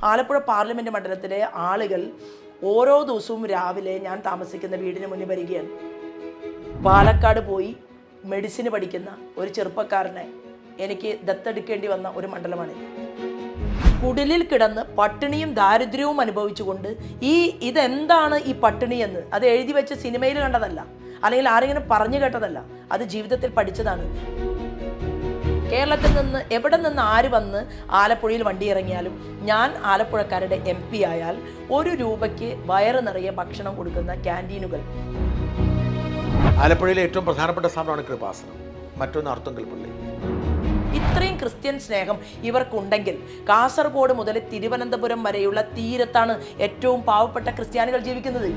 Alappuzha parliament മണ്ഡലത്തിലെ ആളുകൾ ഓരോ ദിവസവും രാവിലെ ഞാൻ താമസിക്കുന്ന വീടിന് മുന്നിൽ വരികയാണ്. പാലക്കാട് പോയി മെഡിസിന് പഠിക്കുന്ന ഒരു ചെറുപ്പക്കാരനെ എനിക്ക് ദത്തെടുക്കേണ്ടി വന്ന ഒരു മണ്ഡലമാണിത്. കുടിലിൽ കിടന്ന് പട്ടിണിയും ദാരിദ്ര്യവും അനുഭവിച്ചുകൊണ്ട് ഇതെന്താണ് ഈ പട്ടിണി എന്ന് അത് എഴുതി വെച്ച് സിനിമയിൽ കണ്ടതല്ല, അല്ലെങ്കിൽ ആരെങ്കിലും പറഞ്ഞു കേട്ടതല്ല, അത് ജീവിതത്തിൽ പഠിച്ചതാണ്. കേരളത്തിൽ നിന്ന് എവിടെ നിന്ന് ആര് വന്ന് ആലപ്പുഴയിൽ വണ്ടി ഇറങ്ങിയാലും ഞാൻ ആലപ്പുഴക്കാരുടെ MP ആയാൽ 1 രൂപയ്ക്ക് വയറ് നിറയെ ഭക്ഷണം കൊടുക്കുന്ന ക്യാൻറ്റീനുകൾ. ആലപ്പുഴയിലെ ഏറ്റവും പ്രധാനപ്പെട്ട സ്ഥാപനമാണ് കൃപാസനം, മറ്റൊന്ന് അർത്തുങ്കൽ പള്ളി. ഇത്രയും ക്രിസ്ത്യൻ സ്നേഹം ഇവർക്കുണ്ടെങ്കിൽ കാസർഗോഡ് മുതൽ തിരുവനന്തപുരം വരെയുള്ള തീരത്താണ് ഏറ്റവും പാവപ്പെട്ട ക്രിസ്ത്യാനികൾ ജീവിക്കുന്നത്.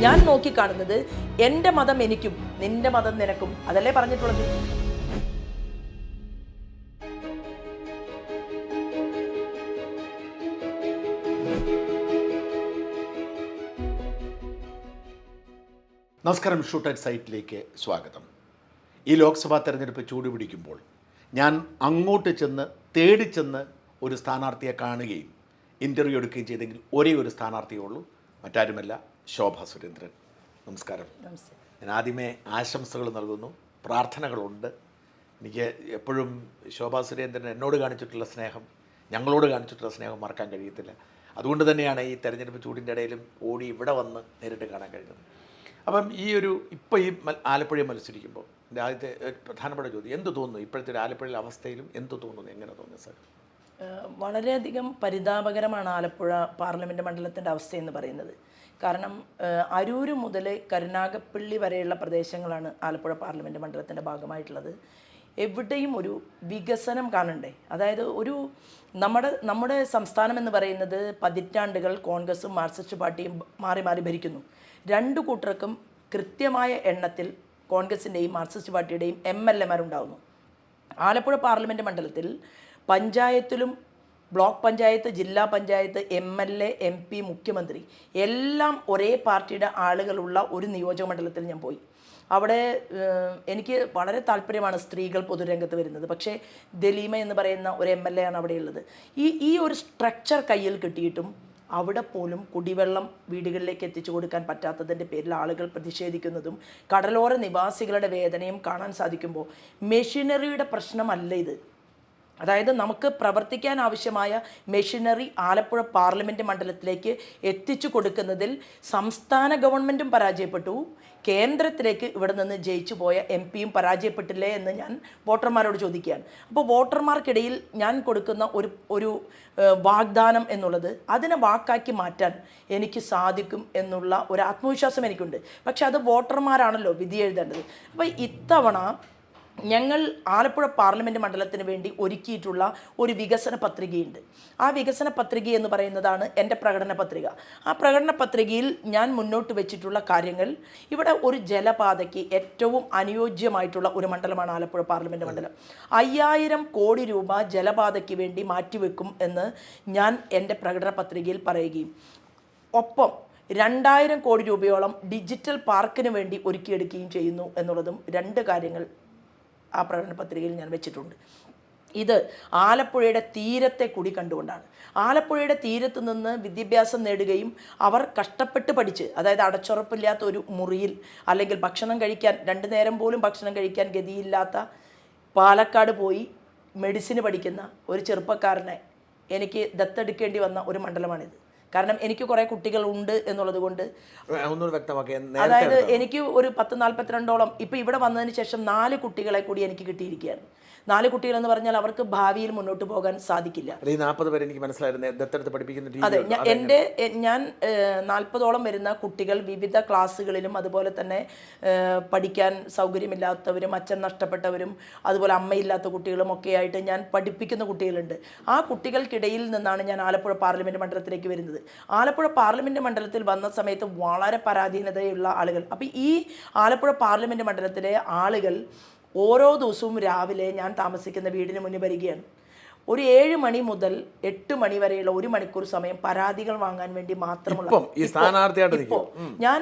ഞാൻ നോക്കിക്കാണുന്നത് എൻ്റെ മതം എനിക്കും നിന്റെ മതം നിനക്കും, അതല്ലേ പറഞ്ഞിട്ടുള്ളത്. നമസ്കാരം, ഷൂട്ട് ആറ്റ് സൈറ്റിലേക്ക് സ്വാഗതം. ഈ ലോക്സഭാ തെരഞ്ഞെടുപ്പ് ചൂടുപിടിക്കുമ്പോൾ ഞാൻ അങ്ങോട്ട് ചെന്ന് തേടിച്ചെന്ന് ഒരു സ്ഥാനാർത്ഥിയെ കാണുകയും ഇൻ്റർവ്യൂ എടുക്കുകയും ചെയ്തെങ്കിൽ ഒരേ ഒരു സ്ഥാനാർത്ഥിയേ ഉള്ളൂ, മറ്റാരുമല്ല, ശോഭ സുരേന്ദ്രൻ. നമസ്കാരം. ഞാൻ ആദ്യമേ ആശംസകൾ നൽകുന്നു, പ്രാർത്ഥനകളുണ്ട്. എനിക്ക് എപ്പോഴും ശോഭ സുരേന്ദ്രൻ എന്നോട് കാണിച്ചിട്ടുള്ള സ്നേഹം, ഞങ്ങളോട് കാണിച്ചിട്ടുള്ള സ്നേഹം മറക്കാൻ കഴിയത്തില്ല. അതുകൊണ്ട് തന്നെയാണ് ഈ തെരഞ്ഞെടുപ്പ് ചൂടിൻ്റെ ഇടയിലും ഓടി ഇവിടെ വന്ന് നേരിട്ട് കാണാൻ കഴിഞ്ഞത്. അപ്പം ഇപ്പോൾ ഈ ആലപ്പുഴയിൽ മത്സരിക്കുമ്പോൾ എൻ്റെ ആദ്യത്തെ പ്രധാനപ്പെട്ട ചോദ്യം, എന്ത് തോന്നുന്നു ഇപ്പോഴത്തെ ഒരു ആലപ്പുഴയിലെ അവസ്ഥയിലും എന്ത് തോന്നുന്നു, എങ്ങനെ തോന്നുന്നു സാർ? വളരെയധികം പരിതാപകരമാണ് ആലപ്പുഴ പാർലമെൻറ്റ് മണ്ഡലത്തിൻ്റെ അവസ്ഥയെന്ന് പറയുന്നത്. കാരണം അരൂർ മുതൽ കരുനാഗപ്പള്ളി വരെയുള്ള പ്രദേശങ്ങളാണ് ആലപ്പുഴ പാർലമെൻറ്റ് മണ്ഡലത്തിൻ്റെ ഭാഗമായിട്ടുള്ളത്. എവിടെയും ഒരു വികസനം കാണണ്ടേ? അതായത് നമ്മുടെ സംസ്ഥാനം എന്ന് പറയുന്നത് പതിറ്റാണ്ടുകൾ കോൺഗ്രസും മാർക്സിസ്റ്റ് പാർട്ടിയും മാറി മാറി ഭരിക്കുന്നു. 2 കൂട്ടർക്കും കൃത്യമായ എണ്ണത്തിൽ കോൺഗ്രസിൻ്റെയും മാർക്സിസ്റ്റ് പാർട്ടിയുടെയും MLA-മാരുണ്ടാകുന്നു. ആലപ്പുഴ പാർലമെൻറ്റ് മണ്ഡലത്തിൽ പഞ്ചായത്തിലും ബ്ലോക്ക് പഞ്ചായത്ത്, ജില്ലാ പഞ്ചായത്ത്, MLA, MP, മുഖ്യമന്ത്രി എല്ലാം ഒരേ പാർട്ടിയുടെ ആളുകളുള്ള ഒരു നിയോജക മണ്ഡലത്തിൽ ഞാൻ പോയി. അവിടെ എനിക്ക് വളരെ താല്പര്യമാണ് സ്ത്രീകൾ പൊതുരംഗത്ത് വരുന്നത്. പക്ഷേ ദലീമ എന്ന് പറയുന്ന ഒരു MLA ആണ് അവിടെയുള്ളത്. ഈ ഒരു സ്ട്രക്ചർ കയ്യിൽ കിട്ടിയിട്ടും അവിടെ പോലും കുടിവെള്ളം വീടുകളിലേക്ക് എത്തിച്ചു കൊടുക്കാൻ പറ്റാത്തതിൻ്റെ പേരിൽ ആളുകൾ പ്രതിഷേധിക്കുന്നതും കടലോര നിവാസികളുടെ വേദനയും കാണാൻ സാധിക്കുമ്പോൾ മെഷീനറിയുടെ പ്രശ്നമല്ല ഇത്. അതായത് നമുക്ക് പ്രവർത്തിക്കാൻ ആവശ്യമായ മെഷീനറി ആലപ്പുഴ പാർലമെൻറ്റ് മണ്ഡലത്തിലേക്ക് എത്തിച്ചു കൊടുക്കുന്നതിൽ സംസ്ഥാന ഗവൺമെൻറ്റും പരാജയപ്പെട്ടു, കേന്ദ്രത്തിലേക്ക് ഇവിടെ നിന്ന് ജയിച്ചു പോയ MP-യും പരാജയപ്പെട്ടില്ലേ എന്ന് ഞാൻ വോട്ടർമാരോട് ചോദിക്കുകയാണ്. അപ്പോൾ വോട്ടർമാർക്കിടയിൽ ഞാൻ കൊടുക്കുന്ന ഒരു വാഗ്ദാനം എന്നുള്ളത് അതിനെ വാക്കാക്കി മാറ്റാൻ എനിക്ക് സാധിക്കും എന്നുള്ള ഒരു ആത്മവിശ്വാസം എനിക്കുണ്ട്. പക്ഷെ അത് വോട്ടർമാരാണല്ലോ വിധി എഴുതേണ്ടത്. അപ്പോൾ ഇത്തവണ ഞങ്ങൾ ആലപ്പുഴ പാർലമെൻറ്റ് മണ്ഡലത്തിന് വേണ്ടി ഒരുക്കിയിട്ടുള്ള ഒരു വികസന പത്രികയുണ്ട്. ആ വികസന പത്രിക എന്ന് പറയുന്നതാണ് എൻ്റെ പ്രകടന പത്രിക. ആ പ്രകടന പത്രികയിൽ ഞാൻ മുന്നോട്ട് വെച്ചിട്ടുള്ള കാര്യങ്ങൾ, ഇവിടെ ഒരു ജലപാതയ്ക്ക് ഏറ്റവും അനുയോജ്യമായിട്ടുള്ള ഒരു മണ്ഡലമാണ് ആലപ്പുഴ പാർലമെൻറ്റ് മണ്ഡലം. 5000 കോടി രൂപ ജലപാതയ്ക്ക് വേണ്ടി മാറ്റിവെക്കും എന്ന് ഞാൻ എൻ്റെ പ്രകടന പത്രികയിൽ പറയുകയും ഒപ്പം 2000 കോടി രൂപയോളം ഡിജിറ്റൽ പാർക്കിന് വേണ്ടി ഒരുക്കിയെടുക്കുകയും ചെയ്യുന്നു എന്നുള്ളതും 2 കാര്യങ്ങൾ ആ പ്രകടന പത്രികയിൽ ഞാൻ വെച്ചിട്ടുണ്ട്. ഇത് ആലപ്പുഴയുടെ തീരത്തെ കൂടി കണ്ടുകൊണ്ടാണ്. ആലപ്പുഴയുടെ തീരത്ത് നിന്ന് വിദ്യാഭ്യാസം നേടുകയും അവർ കഷ്ടപ്പെട്ട് പഠിച്ച്, അതായത് അടച്ചുറപ്പില്ലാത്ത ഒരു മുറിയിൽ അല്ലെങ്കിൽ ഭക്ഷണം കഴിക്കാൻ 2 നേരം പോലും ഭക്ഷണം കഴിക്കാൻ ഗതിയില്ലാത്ത പാലക്കാട് പോയി മെഡിസിന് പഠിക്കുന്ന ഒരു ചെറുപ്പക്കാരനെ എനിക്ക് ദത്തെടുക്കേണ്ടി വന്ന ഒരു മണ്ഡലമാണിത്. കാരണം എനിക്ക് കുറേ കുട്ടികളുണ്ട് എന്നുള്ളത് കൊണ്ട്, അതായത് എനിക്ക് ഒരു 10-42ഓളം ഇപ്പോൾ ഇവിടെ വന്നതിന് ശേഷം 4 കുട്ടികളെ കൂടി എനിക്ക് കിട്ടിയിരിക്കുകയാണ്. 4 കുട്ടികളെന്ന് പറഞ്ഞാൽ അവർക്ക് ഭാവിയിൽ മുന്നോട്ട് പോകാൻ സാധിക്കില്ല. അതെ, ഞാൻ 40ഓളം വരുന്ന കുട്ടികൾ വിവിധ ക്ലാസ്സുകളിലും അതുപോലെ തന്നെ പഠിക്കാൻ സൗകര്യമില്ലാത്തവരും അച്ഛൻ നഷ്ടപ്പെട്ടവരും അതുപോലെ അമ്മയില്ലാത്ത കുട്ടികളും ഒക്കെ ആയിട്ട് ഞാൻ പഠിപ്പിക്കുന്ന കുട്ടികളുണ്ട്. ആ കുട്ടികൾക്കിടയിൽ നിന്നാണ് ഞാൻ ആലപ്പുഴ പാർലമെൻറ്റ് മണ്ഡലത്തിലേക്ക് വരുന്നത്. ആലപ്പുഴ പാർലമെൻറ്റ് മണ്ഡലത്തിൽ വന്ന സമയത്ത് വളരെ പരാധീനതയുള്ള ആളുകൾ, അപ്പോൾ ഈ ആലപ്പുഴ പാർലമെൻറ്റ് മണ്ഡലത്തിലെ ആളുകൾ ഓരോ ദിവസവും രാവിലെ ഞാൻ താമസിക്കുന്ന വീടിന് മുന്നിൽ വരികയാണ്. ഒരു 7 മണി മുതൽ 8 മണി വരെയുള്ള 1 മണിക്കൂർ സമയം പരാതികൾ വാങ്ങാൻ വേണ്ടി മാത്രമുള്ള ഈ സ്ഥാനാർത്ഥിയായിട്ട് ഇപ്പോൾ ഞാൻ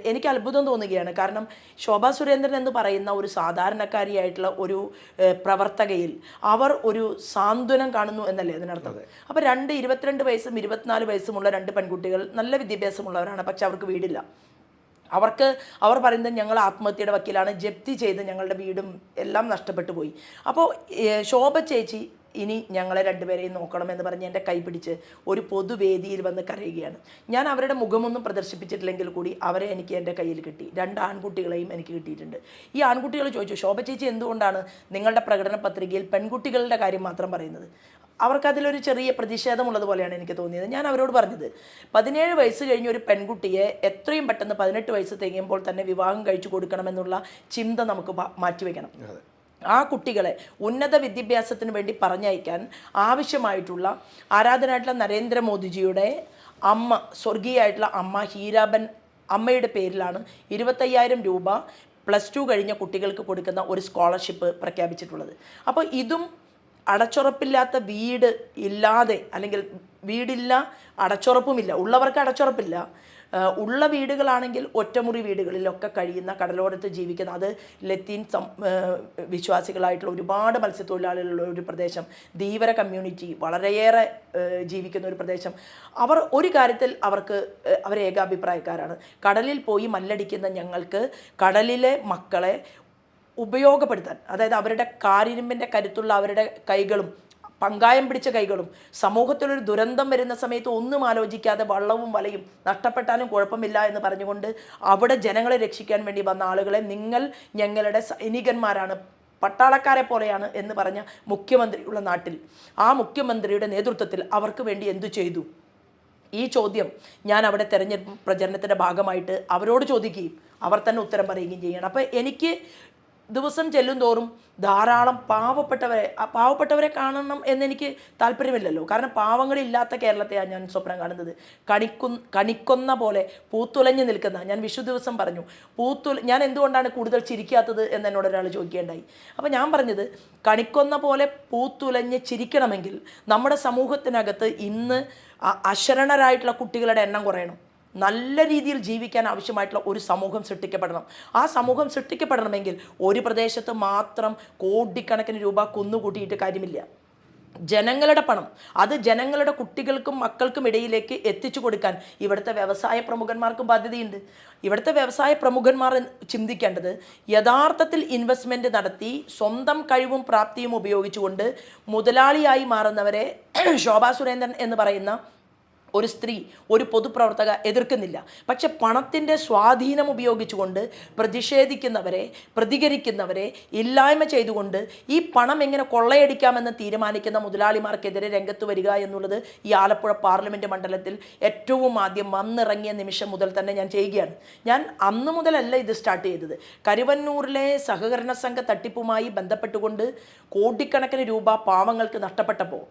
എനിക്ക് അത്ഭുതം തോന്നുകയാണ്. കാരണം ശോഭാ സുരേന്ദ്രൻ എന്ന് പറയുന്ന ഒരു സാധാരണക്കാരിയായിട്ടുള്ള ഒരു പ്രവർത്തകയിൽ അവർ ഒരു സാന്ത്വനം കാണുന്നു എന്നല്ലേ അതിനർത്ഥം. അപ്പോൾ 22 വയസ്സും 24 വയസ്സുമുള്ള 2 പെൺകുട്ടികൾ നല്ല വിദ്യാഭ്യാസമുള്ളവരാണ്, പക്ഷെ അവർക്ക് വീടില്ല. അവർ പറയുന്നത് ഞങ്ങൾ ആത്മഹത്യയുടെ വക്കീലാണ്, ജപ്തി ചെയ്ത് ഞങ്ങളുടെ വീടും എല്ലാം നഷ്ടപ്പെട്ടു പോയി. അപ്പോൾ ശോഭ ചേച്ചി ഇനി ഞങ്ങളെ രണ്ടുപേരെയും നോക്കണമെന്ന് പറഞ്ഞ് എൻ്റെ കൈ പിടിച്ച് ഒരു പൊതുവേദിയിൽ വന്ന് കരയുകയാണ്. ഞാൻ അവരുടെ മുഖമൊന്നും പ്രദർശിപ്പിച്ചിട്ടില്ലെങ്കിൽ കൂടി അവരെ എനിക്ക് എൻ്റെ കയ്യിൽ കിട്ടി. 2 ആൺകുട്ടികളെയും എനിക്ക് കിട്ടിയിട്ടുണ്ട്. ഈ ആൺകുട്ടികൾ ചോദിച്ചു, ശോഭ ചേച്ചി എന്തുകൊണ്ടാണ് നിങ്ങളുടെ പ്രകടന പത്രികയിൽ പെൺകുട്ടികളുടെ കാര്യം മാത്രം പറയുന്നത്? അവർക്കതിലൊരു ചെറിയ പ്രതിഷേധമുള്ളത് പോലെയാണ് എനിക്ക് തോന്നിയത്. ഞാൻ അവരോട് പറഞ്ഞത്, 17 വയസ്സ് കഴിഞ്ഞ ഒരു പെൺകുട്ടിയെ എത്രയും പെട്ടെന്ന് 18 വയസ്സ് തികയുമ്പോൾ തന്നെ വിവാഹം കഴിച്ചു കൊടുക്കണമെന്നുള്ള ചിന്ത നമുക്ക് മാറ്റിവെക്കണം. ആ കുട്ടികളെ ഉന്നത വിദ്യാഭ്യാസത്തിന് വേണ്ടി പറഞ്ഞയക്കാൻ ആവശ്യമായിട്ടുള്ള ആരാധനായിട്ടുള്ള നരേന്ദ്രമോദിജിയുടെ അമ്മ, സ്വർഗീയായിട്ടുള്ള അമ്മ ഹീരാബൻ അമ്മയുടെ പേരിലാണ് 25,000 രൂപ +2 കഴിഞ്ഞ കുട്ടികൾക്ക് കൊടുക്കുന്ന ഒരു സ്കോളർഷിപ്പ് പ്രഖ്യാപിച്ചിട്ടുള്ളത്. അപ്പോൾ ഇതും അടച്ചുറപ്പില്ലാത്ത വീട് ഇല്ലാതെ, അല്ലെങ്കിൽ വീടില്ല അടച്ചുറപ്പുമില്ല, ഉള്ളവർക്ക് അടച്ചുറപ്പില്ല, ഉള്ള വീടുകളാണെങ്കിൽ ഒറ്റമുറി വീടുകളിലൊക്കെ കഴിയുന്ന, കടലോരത്ത് ജീവിക്കുന്ന, അത് ലത്തീൻ വിശ്വാസികളായിട്ടുള്ള ഒരുപാട് മത്സ്യത്തൊഴിലാളികളുള്ള ഒരു പ്രദേശം, ധീവര കമ്മ്യൂണിറ്റി വളരെയേറെ ജീവിക്കുന്ന ഒരു പ്രദേശം. അവർ ഒരു കാര്യത്തിൽ അവർ ഏകാഭിപ്രായക്കാരാണ്. കടലിൽ പോയി മല്ലടിക്കുന്ന ഞങ്ങൾക്ക് കടലിലെ മക്കളെ ഉപയോഗപ്പെടുത്താൻ, അതായത് അവരുടെ കാരിരുമ്പിൻ്റെ കരുത്തുള്ള അവരുടെ കൈകളും പങ്കായം പിടിച്ച കൈകളും സമൂഹത്തിലൊരു ദുരന്തം വരുന്ന സമയത്ത് ഒന്നും ആലോചിക്കാതെ വള്ളവും വലയും നഷ്ടപ്പെട്ടാലും കുഴപ്പമില്ല എന്ന് പറഞ്ഞുകൊണ്ട് അവിടെ ജനങ്ങളെ രക്ഷിക്കാൻ വേണ്ടി വന്ന ആളുകളെ നിങ്ങൾ ഞങ്ങളുടെ സൈനികന്മാരാണ്, പട്ടാളക്കാരെ പോലെയാണ് എന്ന് പറഞ്ഞ മുഖ്യമന്ത്രിയുള്ള നാട്ടിൽ ആ മുഖ്യമന്ത്രിയുടെ നേതൃത്വത്തിൽ അവർക്ക് വേണ്ടി എന്തു ചെയ്തു? ഈ ചോദ്യം ഞാൻ അവിടെ തെരഞ്ഞെടുപ്പ് പ്രചരണത്തിൻ്റെ ഭാഗമായിട്ട് അവരോട് ചോദിക്കുകയും അവർ തന്നെ ഉത്തരം പറയുകയും ചെയ്യണം. അപ്പോൾ എനിക്ക് ദിവസം ചെല്ലും തോറും ധാരാളം പാവപ്പെട്ടവരെ കാണണം എന്നെനിക്ക് താല്പര്യമില്ലല്ലോ. കാരണം പാവങ്ങളില്ലാത്ത കേരളത്തെയാണ് ഞാൻ സ്വപ്നം കാണുന്നത്. കണിക്കൊന്ന പോലെ പൂത്തുലഞ്ഞ് നിൽക്കുന്ന, ഞാൻ വിഷു ദിവസം പറഞ്ഞു ഞാൻ എന്തുകൊണ്ടാണ് കൂടുതൽ ചിരിക്കാത്തത് എന്ന് എന്നോട് ഒരാൾ ചോദിക്കുകയുണ്ടായി. അപ്പോൾ ഞാൻ പറഞ്ഞത്, കണിക്കൊന്ന പോലെ പൂത്തുലഞ്ഞ് ചിരിക്കണമെങ്കിൽ നമ്മുടെ സമൂഹത്തിനകത്ത് ഇന്ന് അശരണരായിട്ടുള്ള കുട്ടികളുടെ എണ്ണം കുറയണം. നല്ല രീതിയിൽ ജീവിക്കാൻ ആവശ്യമായിട്ടുള്ള ഒരു സമൂഹം സൃഷ്ടിക്കപ്പെടണം. ആ സമൂഹം സൃഷ്ടിക്കപ്പെടണമെങ്കിൽ ഒരു പ്രദേശത്ത് മാത്രം കോടിക്കണക്കിന് രൂപ കുന്നുകൂട്ടിയിട്ട് കാര്യമില്ല. ജനങ്ങളുടെ പണം അത് ജനങ്ങളുടെ കുട്ടികൾക്കും മക്കൾക്കും ഇടയിലേക്ക് എത്തിച്ചു കൊടുക്കാൻ ഇവിടുത്തെ വ്യവസായ പ്രമുഖന്മാർക്കും ബാധ്യതയുണ്ട്. ഇവിടുത്തെ വ്യവസായ പ്രമുഖന്മാർ ചിന്തിക്കേണ്ടത്, യഥാർത്ഥത്തിൽ ഇൻവെസ്റ്റ്മെൻറ്റ് നടത്തി സ്വന്തം കഴിവും പ്രാപ്തിയും ഉപയോഗിച്ചുകൊണ്ട് മുതലാളിയായി മാറുന്നവരെ ശോഭാ സുരേന്ദ്രൻ എന്ന് പറയുന്ന ഒരു സ്ത്രീ, ഒരു പൊതുപ്രവർത്തക എതിർക്കുന്നില്ല. പക്ഷെ പണത്തിൻ്റെ സ്വാധീനം ഉപയോഗിച്ചുകൊണ്ട് പ്രതിഷേധിക്കുന്നവരെ, പ്രതികരിക്കുന്നവരെ ഇല്ലായ്മ ചെയ്തുകൊണ്ട് ഈ പണം എങ്ങനെ കൊള്ളയടിക്കാമെന്ന് തീരുമാനിക്കുന്ന മുതലാളിമാർക്കെതിരെ രംഗത്ത് വരിക എന്നുള്ളത് ഈ ആലപ്പുഴ പാർലമെൻറ്റ് മണ്ഡലത്തിൽ ഏറ്റവും ആദ്യം വന്നിറങ്ങിയ നിമിഷം മുതൽ തന്നെ ഞാൻ ചെയ്യുകയാണ്. ഞാൻ അന്ന് മുതലല്ല ഇത് സ്റ്റാർട്ട് ചെയ്തത്. കരുവന്നൂരിലെ സഹകരണ സംഘ തട്ടിപ്പുമായി ബന്ധപ്പെട്ടുകൊണ്ട് കോടിക്കണക്കിന് രൂപ പാവങ്ങൾക്ക് നഷ്ടപ്പെട്ടപ്പോൾ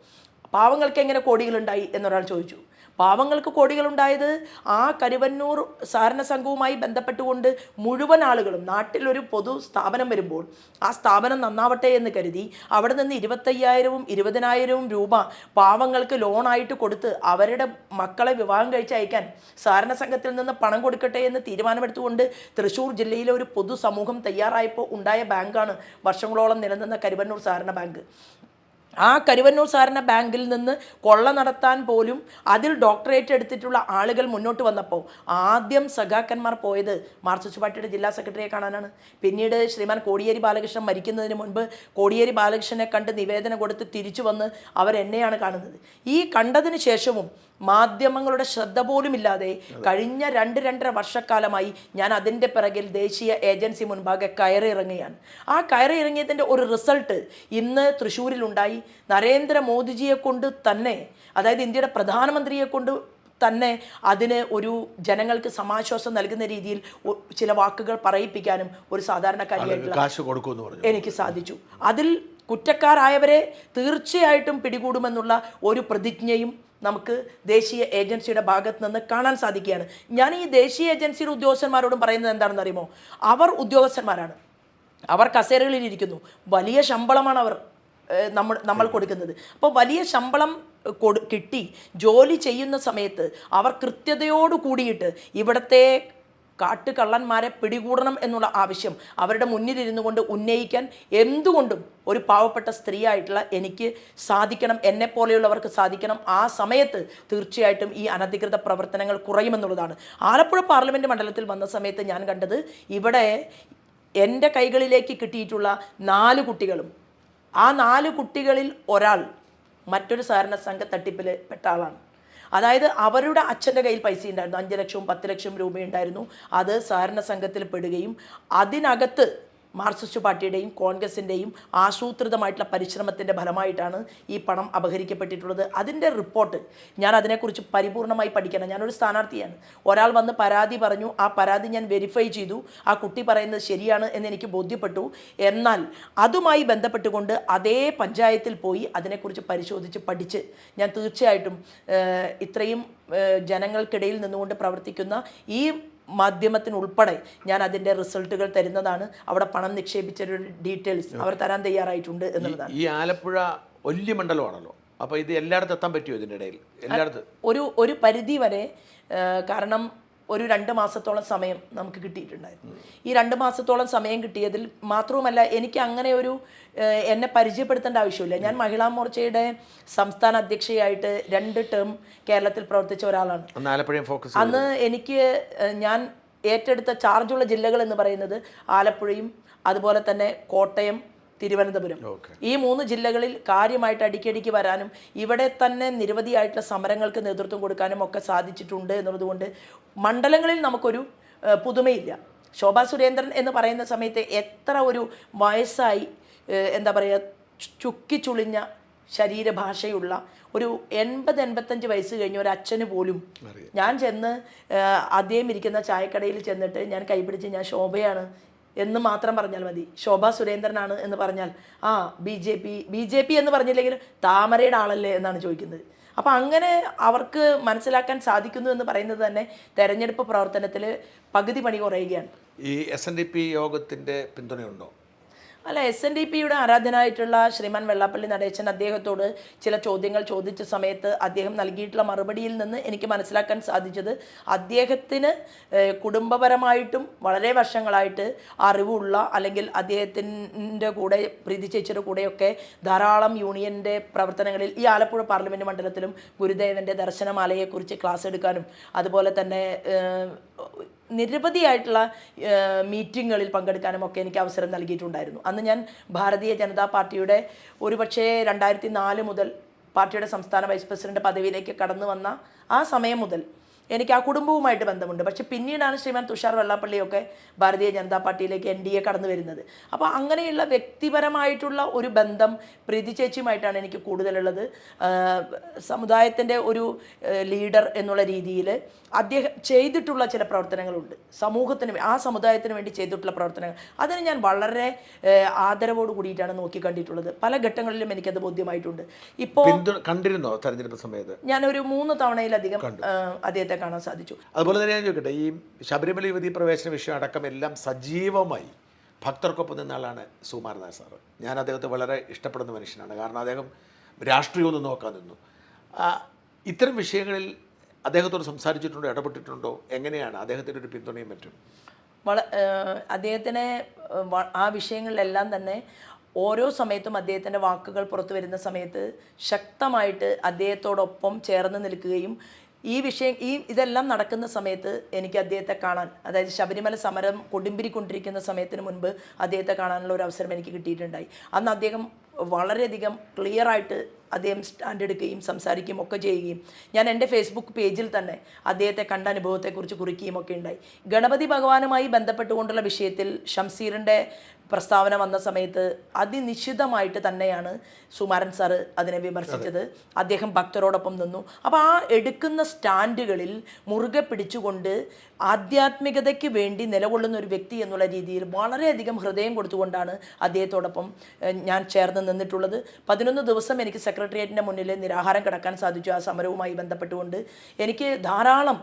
പാവങ്ങൾക്ക് എങ്ങനെ കോടികളുണ്ടായി എന്നൊരാൾ ചോദിച്ചു. പാവങ്ങൾക്ക് കോടികളുണ്ടായത് ആ കരുവന്നൂർ സഹകരണ സംഘവുമായി ബന്ധപ്പെട്ടുകൊണ്ട് മുഴുവൻ ആളുകളും, നാട്ടിലൊരു പൊതു സ്ഥാപനം വരുമ്പോൾ ആ സ്ഥാപനം നന്നാവട്ടെ എന്ന് കരുതി അവിടെ നിന്ന് 25,000-ഉം 20,000-ഉം രൂപ പാവങ്ങൾക്ക് ലോണായിട്ട് കൊടുത്ത് അവരുടെ മക്കളെ വിവാഹം കഴിച്ച് അയക്കാൻ സഹകരണ സംഘത്തിൽ നിന്ന് പണം കൊടുക്കട്ടെ എന്ന് തീരുമാനമെടുത്തുകൊണ്ട് തൃശ്ശൂർ ജില്ലയിലെ ഒരു പൊതുസമൂഹം തയ്യാറായപ്പോൾ ഉണ്ടായ ബാങ്കാണ് വർഷങ്ങളോളം നിലനിന്ന കരുവന്നൂർ സഹകരണ ബാങ്ക്. ആ കരുവന്നൂർ സഹകരണ ബാങ്കിൽ നിന്ന് കൊള്ള നടത്താൻ പോലും അതിൽ ഡോക്ടറേറ്റ് എടുത്തിട്ടുള്ള ആളുകൾ മുന്നോട്ട് വന്നപ്പോൾ ആദ്യം സഖാക്കന്മാർ പോയത് മാർക്സിസ്റ്റ് പാർട്ടിയുടെ ജില്ലാ സെക്രട്ടറിയെ കാണാനാണ്. പിന്നീട് ശ്രീമാൻ കോടിയേരി ബാലകൃഷ്ണൻ മരിക്കുന്നതിന് മുൻപ് കോടിയേരി ബാലകൃഷ്ണനെ കണ്ട് നിവേദനം കൊടുത്ത് തിരിച്ചു വന്ന് അവരെന്നെയാണ് കാണുന്നത്. ഈ കണ്ടതിന് ശേഷവും മാധ്യമങ്ങളുടെ ശ്രദ്ധ പോലുമില്ലാതെ കഴിഞ്ഞ 2-2.5 വർഷക്കാലമായി ഞാൻ അതിൻ്റെ പിറകിൽ ദേശീയ ഏജൻസി മുൻപാകെ കയറിയിറങ്ങുകയാണ്. ആ കയറിയിറങ്ങിയതിൻ്റെ ഒരു റിസൾട്ട് ഇന്ന് തൃശ്ശൂരിലുണ്ടായി. നരേന്ദ്രമോദിജിയെ കൊണ്ട് തന്നെ, അതായത് ഇന്ത്യയുടെ പ്രധാനമന്ത്രിയെ കൊണ്ട് തന്നെ അതിന് ഒരു ജനങ്ങൾക്ക് സമാശ്വാസം നൽകുന്ന രീതിയിൽ ചില വാക്കുകൾ പറയിപ്പിക്കാനും ഒരു സാധാരണക്കാരിയായിട്ടുള്ള എനിക്ക് സാധിച്ചു. അതിൽ കുറ്റക്കാരായവരെ തീർച്ചയായിട്ടും പിടികൂടുമെന്നുള്ള ഒരു പ്രതിജ്ഞയും നമുക്ക് ദേശീയ ഏജൻസിയുടെ ഭാഗത്ത് നിന്ന് കാണാൻ സാധിക്കുകയാണ്. ഞാൻ ഈ ദേശീയ ഏജൻസിയുടെ ഉദ്യോഗസ്ഥന്മാരോടും പറയുന്നത് എന്താണെന്ന് അറിയുമോ? അവർ ഉദ്യോഗസ്ഥന്മാരാണ്, അവർ കസേരകളിലിരിക്കുന്നു, വലിയ ശമ്പളമാണ് അവർ. നമ്മൾ കൊടുക്കുന്നത്. അപ്പോൾ വലിയ ശമ്പളം കിട്ടി ജോലി ചെയ്യുന്ന സമയത്ത് അവർ കൃത്യതയോട് കൂടിയിട്ട് ഇവിടുത്തെ കാട്ടുകള്ളന്മാരെ പിടികൂടണം എന്നുള്ള ആവശ്യം അവരുടെ മുന്നിലിരുന്നു കൊണ്ട് ഉന്നയിക്കാൻ എന്തുകൊണ്ടും ഒരു പാവപ്പെട്ട സ്ത്രീയായിട്ടുള്ള എനിക്ക് സാധിക്കണം, എന്നെപ്പോലെയുള്ളവർക്ക് സാധിക്കണം. ആ സമയത്ത് തീർച്ചയായിട്ടും ഈ അനധികൃത പ്രവർത്തനങ്ങൾ കുറയുമെന്നുള്ളതാണ്. ആലപ്പുഴ പാർലമെൻറ്റ് മണ്ഡലത്തിൽ വന്ന സമയത്ത് ഞാൻ കണ്ടത് ഇവിടെ എൻ്റെ കൈകളിലേക്ക് കിട്ടിയിട്ടുള്ള 4 കുട്ടികളും ആ 4 കുട്ടികളിൽ ഒരാൾ മറ്റൊരു സഹകരണ സംഘ തട്ടിപ്പിൽ പെട്ട ആളാണ്. അതായത് അവരുടെ അച്ഛൻ്റെ കയ്യിൽ പൈസ ഉണ്ടായിരുന്നു, 5 ലക്ഷവും 10 ലക്ഷം രൂപയുണ്ടായിരുന്നു. അത് സഹകരണ സംഘത്തിൽ പെടുകയും അതിനകത്ത് മാർക്സിസ്റ്റ് പാർട്ടിയുടെയും കോൺഗ്രസിൻ്റെയും ആസൂത്രിതമായിട്ടുള്ള പരിശ്രമത്തിൻ്റെ ഫലമായിട്ടാണ് ഈ പണം അപഹരിക്കപ്പെട്ടിട്ടുള്ളത്. അതിൻ്റെ റിപ്പോർട്ട് ഞാൻ അതിനെക്കുറിച്ച് പരിപൂർണമായി പഠിക്കണം. ഞാനൊരു സ്ഥാനാർത്ഥിയാണ്. ഒരാൾ വന്ന് പരാതി പറഞ്ഞു, ആ പരാതി ഞാൻ വെരിഫൈ ചെയ്തു, ആ കുട്ടി പറയുന്നത് ശരിയാണ് എന്ന് എനിക്ക് ബോധ്യപ്പെട്ടു. എന്നാൽ അതുമായി ബന്ധപ്പെട്ടുകൊണ്ട് അതേ പഞ്ചായത്തിൽ പോയി അതിനെക്കുറിച്ച് പരിശോധിച്ച് പഠിച്ച് ഞാൻ തീർച്ചയായിട്ടും ഇത്രയും ജനങ്ങൾക്കിടയിൽ നിന്നുകൊണ്ട് പ്രവർത്തിക്കുന്ന ഈ മാധ്യമത്തിനുൾപ്പെടെ ഞാൻ അതിൻ്റെ റിസൾട്ടുകൾ തരുന്നതാണ്. അവിടെ പണം നിക്ഷേപിച്ചൊരു ഡീറ്റെയിൽസ് അവർ തരാൻ തയ്യാറായിട്ടുണ്ട് എന്നുള്ളതാണ്. ഈ ആലപ്പുഴ വലിയ മണ്ഡലമാണല്ലോ, അപ്പോൾ ഇത് എല്ലായിടത്തും എത്താൻ പറ്റുമോ? ഇതിൻ്റെ ഇടയിൽ എല്ലായിടത്തും ഒരു പരിധി വരെ, കാരണം ഒരു 2 മാസത്തോളം സമയം നമുക്ക് കിട്ടിയിട്ടുണ്ടായിരുന്നു. ഈ 2 മാസത്തോളം സമയം കിട്ടിയതിൽ മാത്രവുമല്ല എനിക്ക് അങ്ങനെ ഒരു എന്നെ പരിചയപ്പെടുത്തേണ്ട ആവശ്യമില്ല. ഞാൻ മഹിളാ മോർച്ചയുടെ സംസ്ഥാന അധ്യക്ഷയായിട്ട് 2 ടേം കേരളത്തിൽ പ്രവർത്തിച്ച ഒരാളാണ്. അന്ന് എനിക്ക് ഞാൻ ഏറ്റെടുത്ത ചാർജുള്ള ജില്ലകൾ എന്ന് പറയുന്നത് ആലപ്പുഴയും അതുപോലെ തന്നെ കോട്ടയം, തിരുവനന്തപുരം, ഈ 3 ജില്ലകളിൽ കാര്യമായിട്ട് അടിക്കടിക്ക് വരാനും ഇവിടെ തന്നെ നിരവധിയായിട്ടുള്ള സമരങ്ങൾക്ക് നേതൃത്വം കൊടുക്കാനും ഒക്കെ സാധിച്ചിട്ടുണ്ട് എന്നുള്ളതുകൊണ്ട് മണ്ഡലങ്ങളിൽ നമുക്കൊരു പുതുമയില്ല. ശോഭാ സുരേന്ദ്രൻ എന്ന് പറയുന്ന സമയത്ത് എത്ര ഒരു വയസ്സായി, എന്താ പറയുക, ചുക്കിച്ചുളിഞ്ഞ ശരീരഭാഷയുള്ള ഒരു 80-85 വയസ്സ് കഴിഞ്ഞ ഒരു അച്ഛന് പോലും ഞാൻ ചെന്ന് അദ്ദേഹം ഇരിക്കുന്ന ചായക്കടയിൽ ചെന്നിട്ട് ഞാൻ കൈപിടിച്ച് ഞാൻ ശോഭയാണ് എന്ന് മാത്രം പറഞ്ഞാൽ മതി, ശോഭാ സുരേന്ദ്രനാണ് എന്ന് പറഞ്ഞാൽ ബി ജെ പി എന്ന് പറഞ്ഞില്ലെങ്കിലും താമരയുടെ ആളല്ലേ എന്നാണ് ചോദിക്കുന്നത്. അപ്പോൾ അങ്ങനെ അവർക്ക് മനസ്സിലാക്കാൻ സാധിക്കുന്നു എന്ന് പറയുന്നത് തന്നെ തെരഞ്ഞെടുപ്പ് പ്രവർത്തനത്തിൽ പകുതി പണി കുറയുകയാണ്. ഈ SNDP യോഗത്തിൻ്റെ പിന്തുണയുണ്ടോ? അല്ല, SNDPയുടെ ആരാധനായിട്ടുള്ള ശ്രീമാൻ വെള്ളാപ്പള്ളി നടേശൻ അദ്ദേഹത്തോട് ചില ചോദ്യങ്ങൾ ചോദിച്ച സമയത്ത് അദ്ദേഹം നൽകിയിട്ടുള്ള മറുപടിയിൽ നിന്ന് എനിക്ക് മനസ്സിലാക്കാൻ സാധിച്ചത് അദ്ദേഹത്തിന് കുടുംബപരമായിട്ടും വളരെ വർഷങ്ങളായിട്ട് അറിവുള്ള, അല്ലെങ്കിൽ അദ്ദേഹത്തിൻ്റെ കൂടെ പ്രീതി ചേച്ചിയുടെ കൂടെയൊക്കെ ധാരാളം യൂണിയൻ്റെ പ്രവർത്തനങ്ങളിൽ ഈ ആലപ്പുഴ പാർലമെൻറ്റ് മണ്ഡലത്തിലും ഗുരുദേവൻ്റെ ദർശനമാലയെക്കുറിച്ച് ക്ലാസ് എടുക്കാനും അതുപോലെ തന്നെ നിരവധിയായിട്ടുള്ള മീറ്റിങ്ങുകളിൽ പങ്കെടുക്കാനും ഒക്കെ എനിക്ക് അവസരം നൽകിയിട്ടുണ്ടായിരുന്നു. അന്ന് ഞാൻ ഭാരതീയ ജനതാ പാർട്ടിയുടെ ഒരുപക്ഷേ 2004 മുതൽ പാർട്ടിയുടെ സംസ്ഥാന വൈസ് പ്രസിഡന്റ് പദവിയിലേക്ക് കടന്നു വന്ന ആ സമയം മുതൽ എനിക്ക് ആ കുടുംബവുമായിട്ട് ബന്ധമുണ്ട്. പക്ഷെ പിന്നീടാണ് ശ്രീമാൻ തുഷാർ വെള്ളാപ്പള്ളിയൊക്കെ ഭാരതീയ ജനതാ പാർട്ടിയിലേക്ക് NDA കടന്നു വരുന്നത്. അപ്പോൾ അങ്ങനെയുള്ള വ്യക്തിപരമായിട്ടുള്ള ഒരു ബന്ധം പ്രീതി ചേച്ചിയുമായിട്ടാണ് എനിക്ക് കൂടുതലുള്ളത്. സമുദായത്തിൻ്റെ ഒരു ലീഡർ എന്നുള്ള രീതിയിൽ അദ്ദേഹം ചെയ്തിട്ടുള്ള ചില പ്രവർത്തനങ്ങളുണ്ട്, സമൂഹത്തിന് ആ സമുദായത്തിന് വേണ്ടി ചെയ്തിട്ടുള്ള പ്രവർത്തനങ്ങൾ, അതിന് ഞാൻ വളരെ ആദരവോട് കൂടിയിട്ടാണ് നോക്കിക്കണ്ടിട്ടുള്ളത്. പല ഘട്ടങ്ങളിലും എനിക്കത് ബോധ്യമായിട്ടുണ്ട്. ഇപ്പോൾ കണ്ടിരുന്നോ തെരഞ്ഞെടുപ്പ് സമയത്ത്? ഞാനൊരു 3 തവണയിലധികം അദ്ദേഹത്തെ കാണാൻ സാധിച്ചു. അതുപോലെ തന്നെ ഞാൻ ചോദിക്കട്ടെ, ഈ ശബരിമല യുവതീ പ്രവേശന വിഷയം അടക്കം എല്ലാം സജീവമായി ഭക്തർക്കൊപ്പം നിന്ന ആളാണ് സുകുമാരൻ നായർ സാറ്. ഞാൻ അദ്ദേഹത്തെ വളരെ ഇഷ്ടപ്പെടുന്ന മനുഷ്യനാണ്. കാരണം അദ്ദേഹം രാഷ്ട്രീയമൊന്നും നോക്കാൻ നിന്നു. ഇത്തരം വിഷയങ്ങളിൽ അദ്ദേഹത്തോട് സംസാരിച്ചിട്ടുണ്ടോ, ഇടപെട്ടിട്ടുണ്ടോ? എങ്ങനെയാണ് അദ്ദേഹത്തിൻ്റെ ഒരു പിന്തുണയും പറ്റും? അദ്ദേഹത്തിന് ആ വിഷയങ്ങളിലെല്ലാം തന്നെ ഓരോ സമയത്തും അദ്ദേഹത്തിൻ്റെ വാക്കുകൾ പുറത്തു വരുന്ന സമയത്ത് ശക്തമായിട്ട് അദ്ദേഹത്തോടൊപ്പം ചേർന്ന് നിൽക്കുകയും ഇതെല്ലാം നടക്കുന്ന സമയത്ത് എനിക്ക് അദ്ദേഹത്തെ കാണാൻ, അതായത് ശബരിമല സമരം കൊടുമ്പിരിക്കൊണ്ടിരിക്കുന്ന സമയത്തിന് മുൻപ് അദ്ദേഹത്തെ കാണാനുള്ള ഒരു അവസരം എനിക്ക് കിട്ടിയിട്ടുണ്ടായി. അന്ന് അദ്ദേഹം വളരെയധികം ക്ലിയറായിട്ട് അദ്ദേഹം സ്റ്റാൻഡ് എടുക്കുകയും സംസാരിക്കുകയും ഒക്കെ ചെയ്യുകയും ഞാൻ എൻ്റെ ഫേസ്ബുക്ക് പേജിൽ തന്നെ അദ്ദേഹത്തെ കണ്ട അനുഭവത്തെക്കുറിച്ച് കുറിക്കുകയും ഒക്കെ ഉണ്ടായി. ഗണപതി ഭഗവാനുമായി ബന്ധപ്പെട്ടുകൊണ്ടുള്ള വിഷയത്തിൽ ഷംസീറിൻ്റെ പ്രസ്താവന വന്ന സമയത്ത് അതിനിശ്ചിതമായിട്ട് തന്നെയാണ് സുകുമാരൻ സാറ് അതിനെ വിമർശിച്ചത്. അദ്ദേഹം ഭക്തരോടൊപ്പം നിന്നു. അപ്പോൾ ആ എടുക്കുന്ന സ്റ്റാൻഡുകളിൽ മുറുകെ പിടിച്ചുകൊണ്ട് ആധ്യാത്മികതയ്ക്ക് വേണ്ടി നിലകൊള്ളുന്ന ഒരു വ്യക്തി എന്നുള്ള രീതിയിൽ വളരെയധികം ഹൃദയം കൊടുത്തുകൊണ്ടാണ് അദ്ദേഹത്തോടൊപ്പം ഞാൻ ചേർന്ന് അന്ന് നിന്നിട്ടുള്ളത്. 11 ദിവസം എനിക്ക് സെക്രട്ടേറിയറ്റിൻ്റെ മുന്നിൽ നിരാഹാരം കിടക്കാൻ സാധിച്ചു. ആ സമരവുമായി ബന്ധപ്പെട്ടുകൊണ്ട് എനിക്ക് ധാരാളം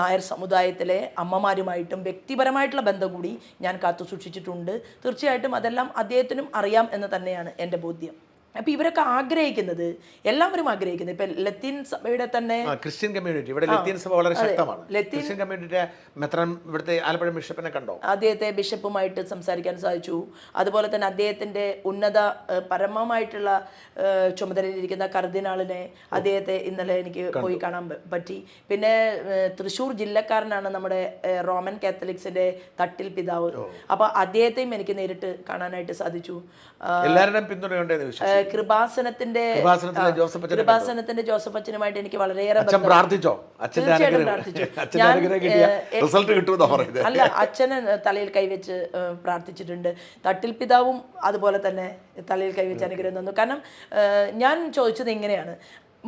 നായർ സമുദായത്തിലെ അമ്മമാരുമായിട്ടും വ്യക്തിപരമായിട്ടുള്ള ബന്ധം കൂടി ഞാൻ കാത്തു സൂക്ഷിച്ചിട്ടുണ്ട്. തീർച്ചയായിട്ടും അതെല്ലാം അദ്ദേഹത്തിനും അറിയാം എന്ന് തന്നെയാണ് എൻ്റെ ബോധ്യം. അപ്പോൾ ഇവരൊക്കെ ആഗ്രഹിക്കുന്നത്, എല്ലാവരും ആഗ്രഹിക്കുന്നത്, ഇപ്പം ലത്തീൻ സഭയുടെ തന്നെ ക്രിസ്ത്യൻ കമ്മ്യൂണിറ്റി, ഇവിടെ ലത്തീൻ സഭ വളരെ ശക്തമാണ്. ക്രിസ്ത്യൻ കമ്മ്യൂണിറ്റിയുടെ മെത്രാൻ ഇവിടുത്തെ ആലപ്പുഴ ബിഷപ്പിനെ കണ്ടോ? അദ്ദേഹത്തെ ബിഷപ്പുമായിട്ട് സംസാരിക്കാൻ സാധിച്ചു. അതുപോലെ തന്നെ അദ്ദേഹത്തിൻ്റെ ഉന്നത പരമമായിട്ടുള്ള ചുമതലയിലിരിക്കുന്ന കർദിനാളിനെ അദ്ദേഹത്തെ ഇന്നലെ എനിക്ക് പോയി കാണാൻ പറ്റി. പിന്നെ തൃശ്ശൂർ ജില്ലക്കാരനാണ് നമ്മുടെ റോമൻ കാത്തലിക്സിന്റെ തട്ടിൽ പിതാവ്. അപ്പോൾ അദ്ദേഹത്തെയും എനിക്ക് നേരിട്ട് കാണാനായിട്ട് സാധിച്ചു. എല്ലാവരുടെയും പിന്തുണയുണ്ടെന്ന് വിശ്വസിക്കുന്നു. കൃപാസനത്തിന്റെ ജോസഫ് അച്ഛനുമായിട്ട് എനിക്ക് വളരെയേറെ പ്രാർത്ഥിച്ചോ? തീർച്ചയായിട്ടും പ്രാർത്ഥിച്ചു. അല്ല, അച്ഛന് തലയിൽ കൈവച്ച് പ്രാർത്ഥിച്ചിട്ടുണ്ട്. തട്ടിൽ പിതാവും അതുപോലെ തന്നെ തലയിൽ കൈവച്ച് അനുഗ്രഹം തന്നു. കാരണം ഞാൻ ചോദിച്ചത് ഇങ്ങനെയാണ്,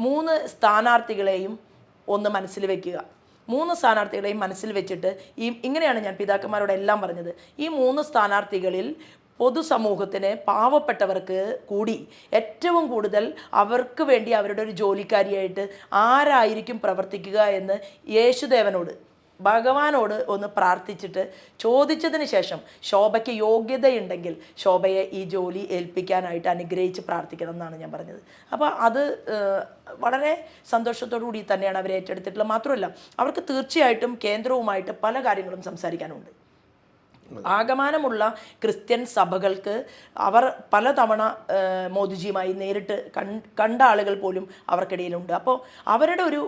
3 സ്ഥാനാർത്ഥികളെയും ഒന്ന് മനസ്സിൽ വെക്കുക. 3 സ്ഥാനാർത്ഥികളെയും മനസ്സിൽ വെച്ചിട്ട് ഇങ്ങനെയാണ് ഞാൻ പിതാക്കന്മാരോട് എല്ലാം പറഞ്ഞത്. ഈ 3 സ്ഥാനാർത്ഥികളിൽ പൊതുസമൂഹത്തിന്, പാവപ്പെട്ടവർക്ക് കൂടി ഏറ്റവും കൂടുതൽ അവർക്ക് വേണ്ടി അവരുടെ ഒരു ജോലിക്കാരിയായിട്ട് ആരായിരിക്കും പ്രവർത്തിക്കുക എന്ന് യേശുദേവനോട്, ഭഗവാനോട് ഒന്ന് പ്രാർത്ഥിച്ചിട്ട് ചോദിച്ചതിന് ശേഷം ശോഭയ്ക്ക് യോഗ്യതയുണ്ടെങ്കിൽ ശോഭയെ ഈ ജോലി ഏൽപ്പിക്കാനായിട്ട് അനുഗ്രഹിച്ച് പ്രാർത്ഥിക്കണം എന്നാണ് ഞാൻ പറഞ്ഞത്. അപ്പോൾ അത് വളരെ സന്തോഷത്തോടു കൂടി തന്നെയാണ് അവർ ഏറ്റെടുത്തിട്ടുള്ളത്. മാത്രമല്ല അവർക്ക് തീർച്ചയായിട്ടും കേന്ദ്രവുമായിട്ട് പല കാര്യങ്ങളും സംസാരിക്കാനുണ്ട്. ആകമാനമുള്ള ക്രിസ്ത്യൻ സഭകൾക്ക് അവർ പലതവണ മോദിജിയുമായി നേരിട്ട് കണ്ട ആളുകൾ പോലും അവർക്കിടയിലുണ്ട്. അപ്പോൾ അവരുടെ ഒരു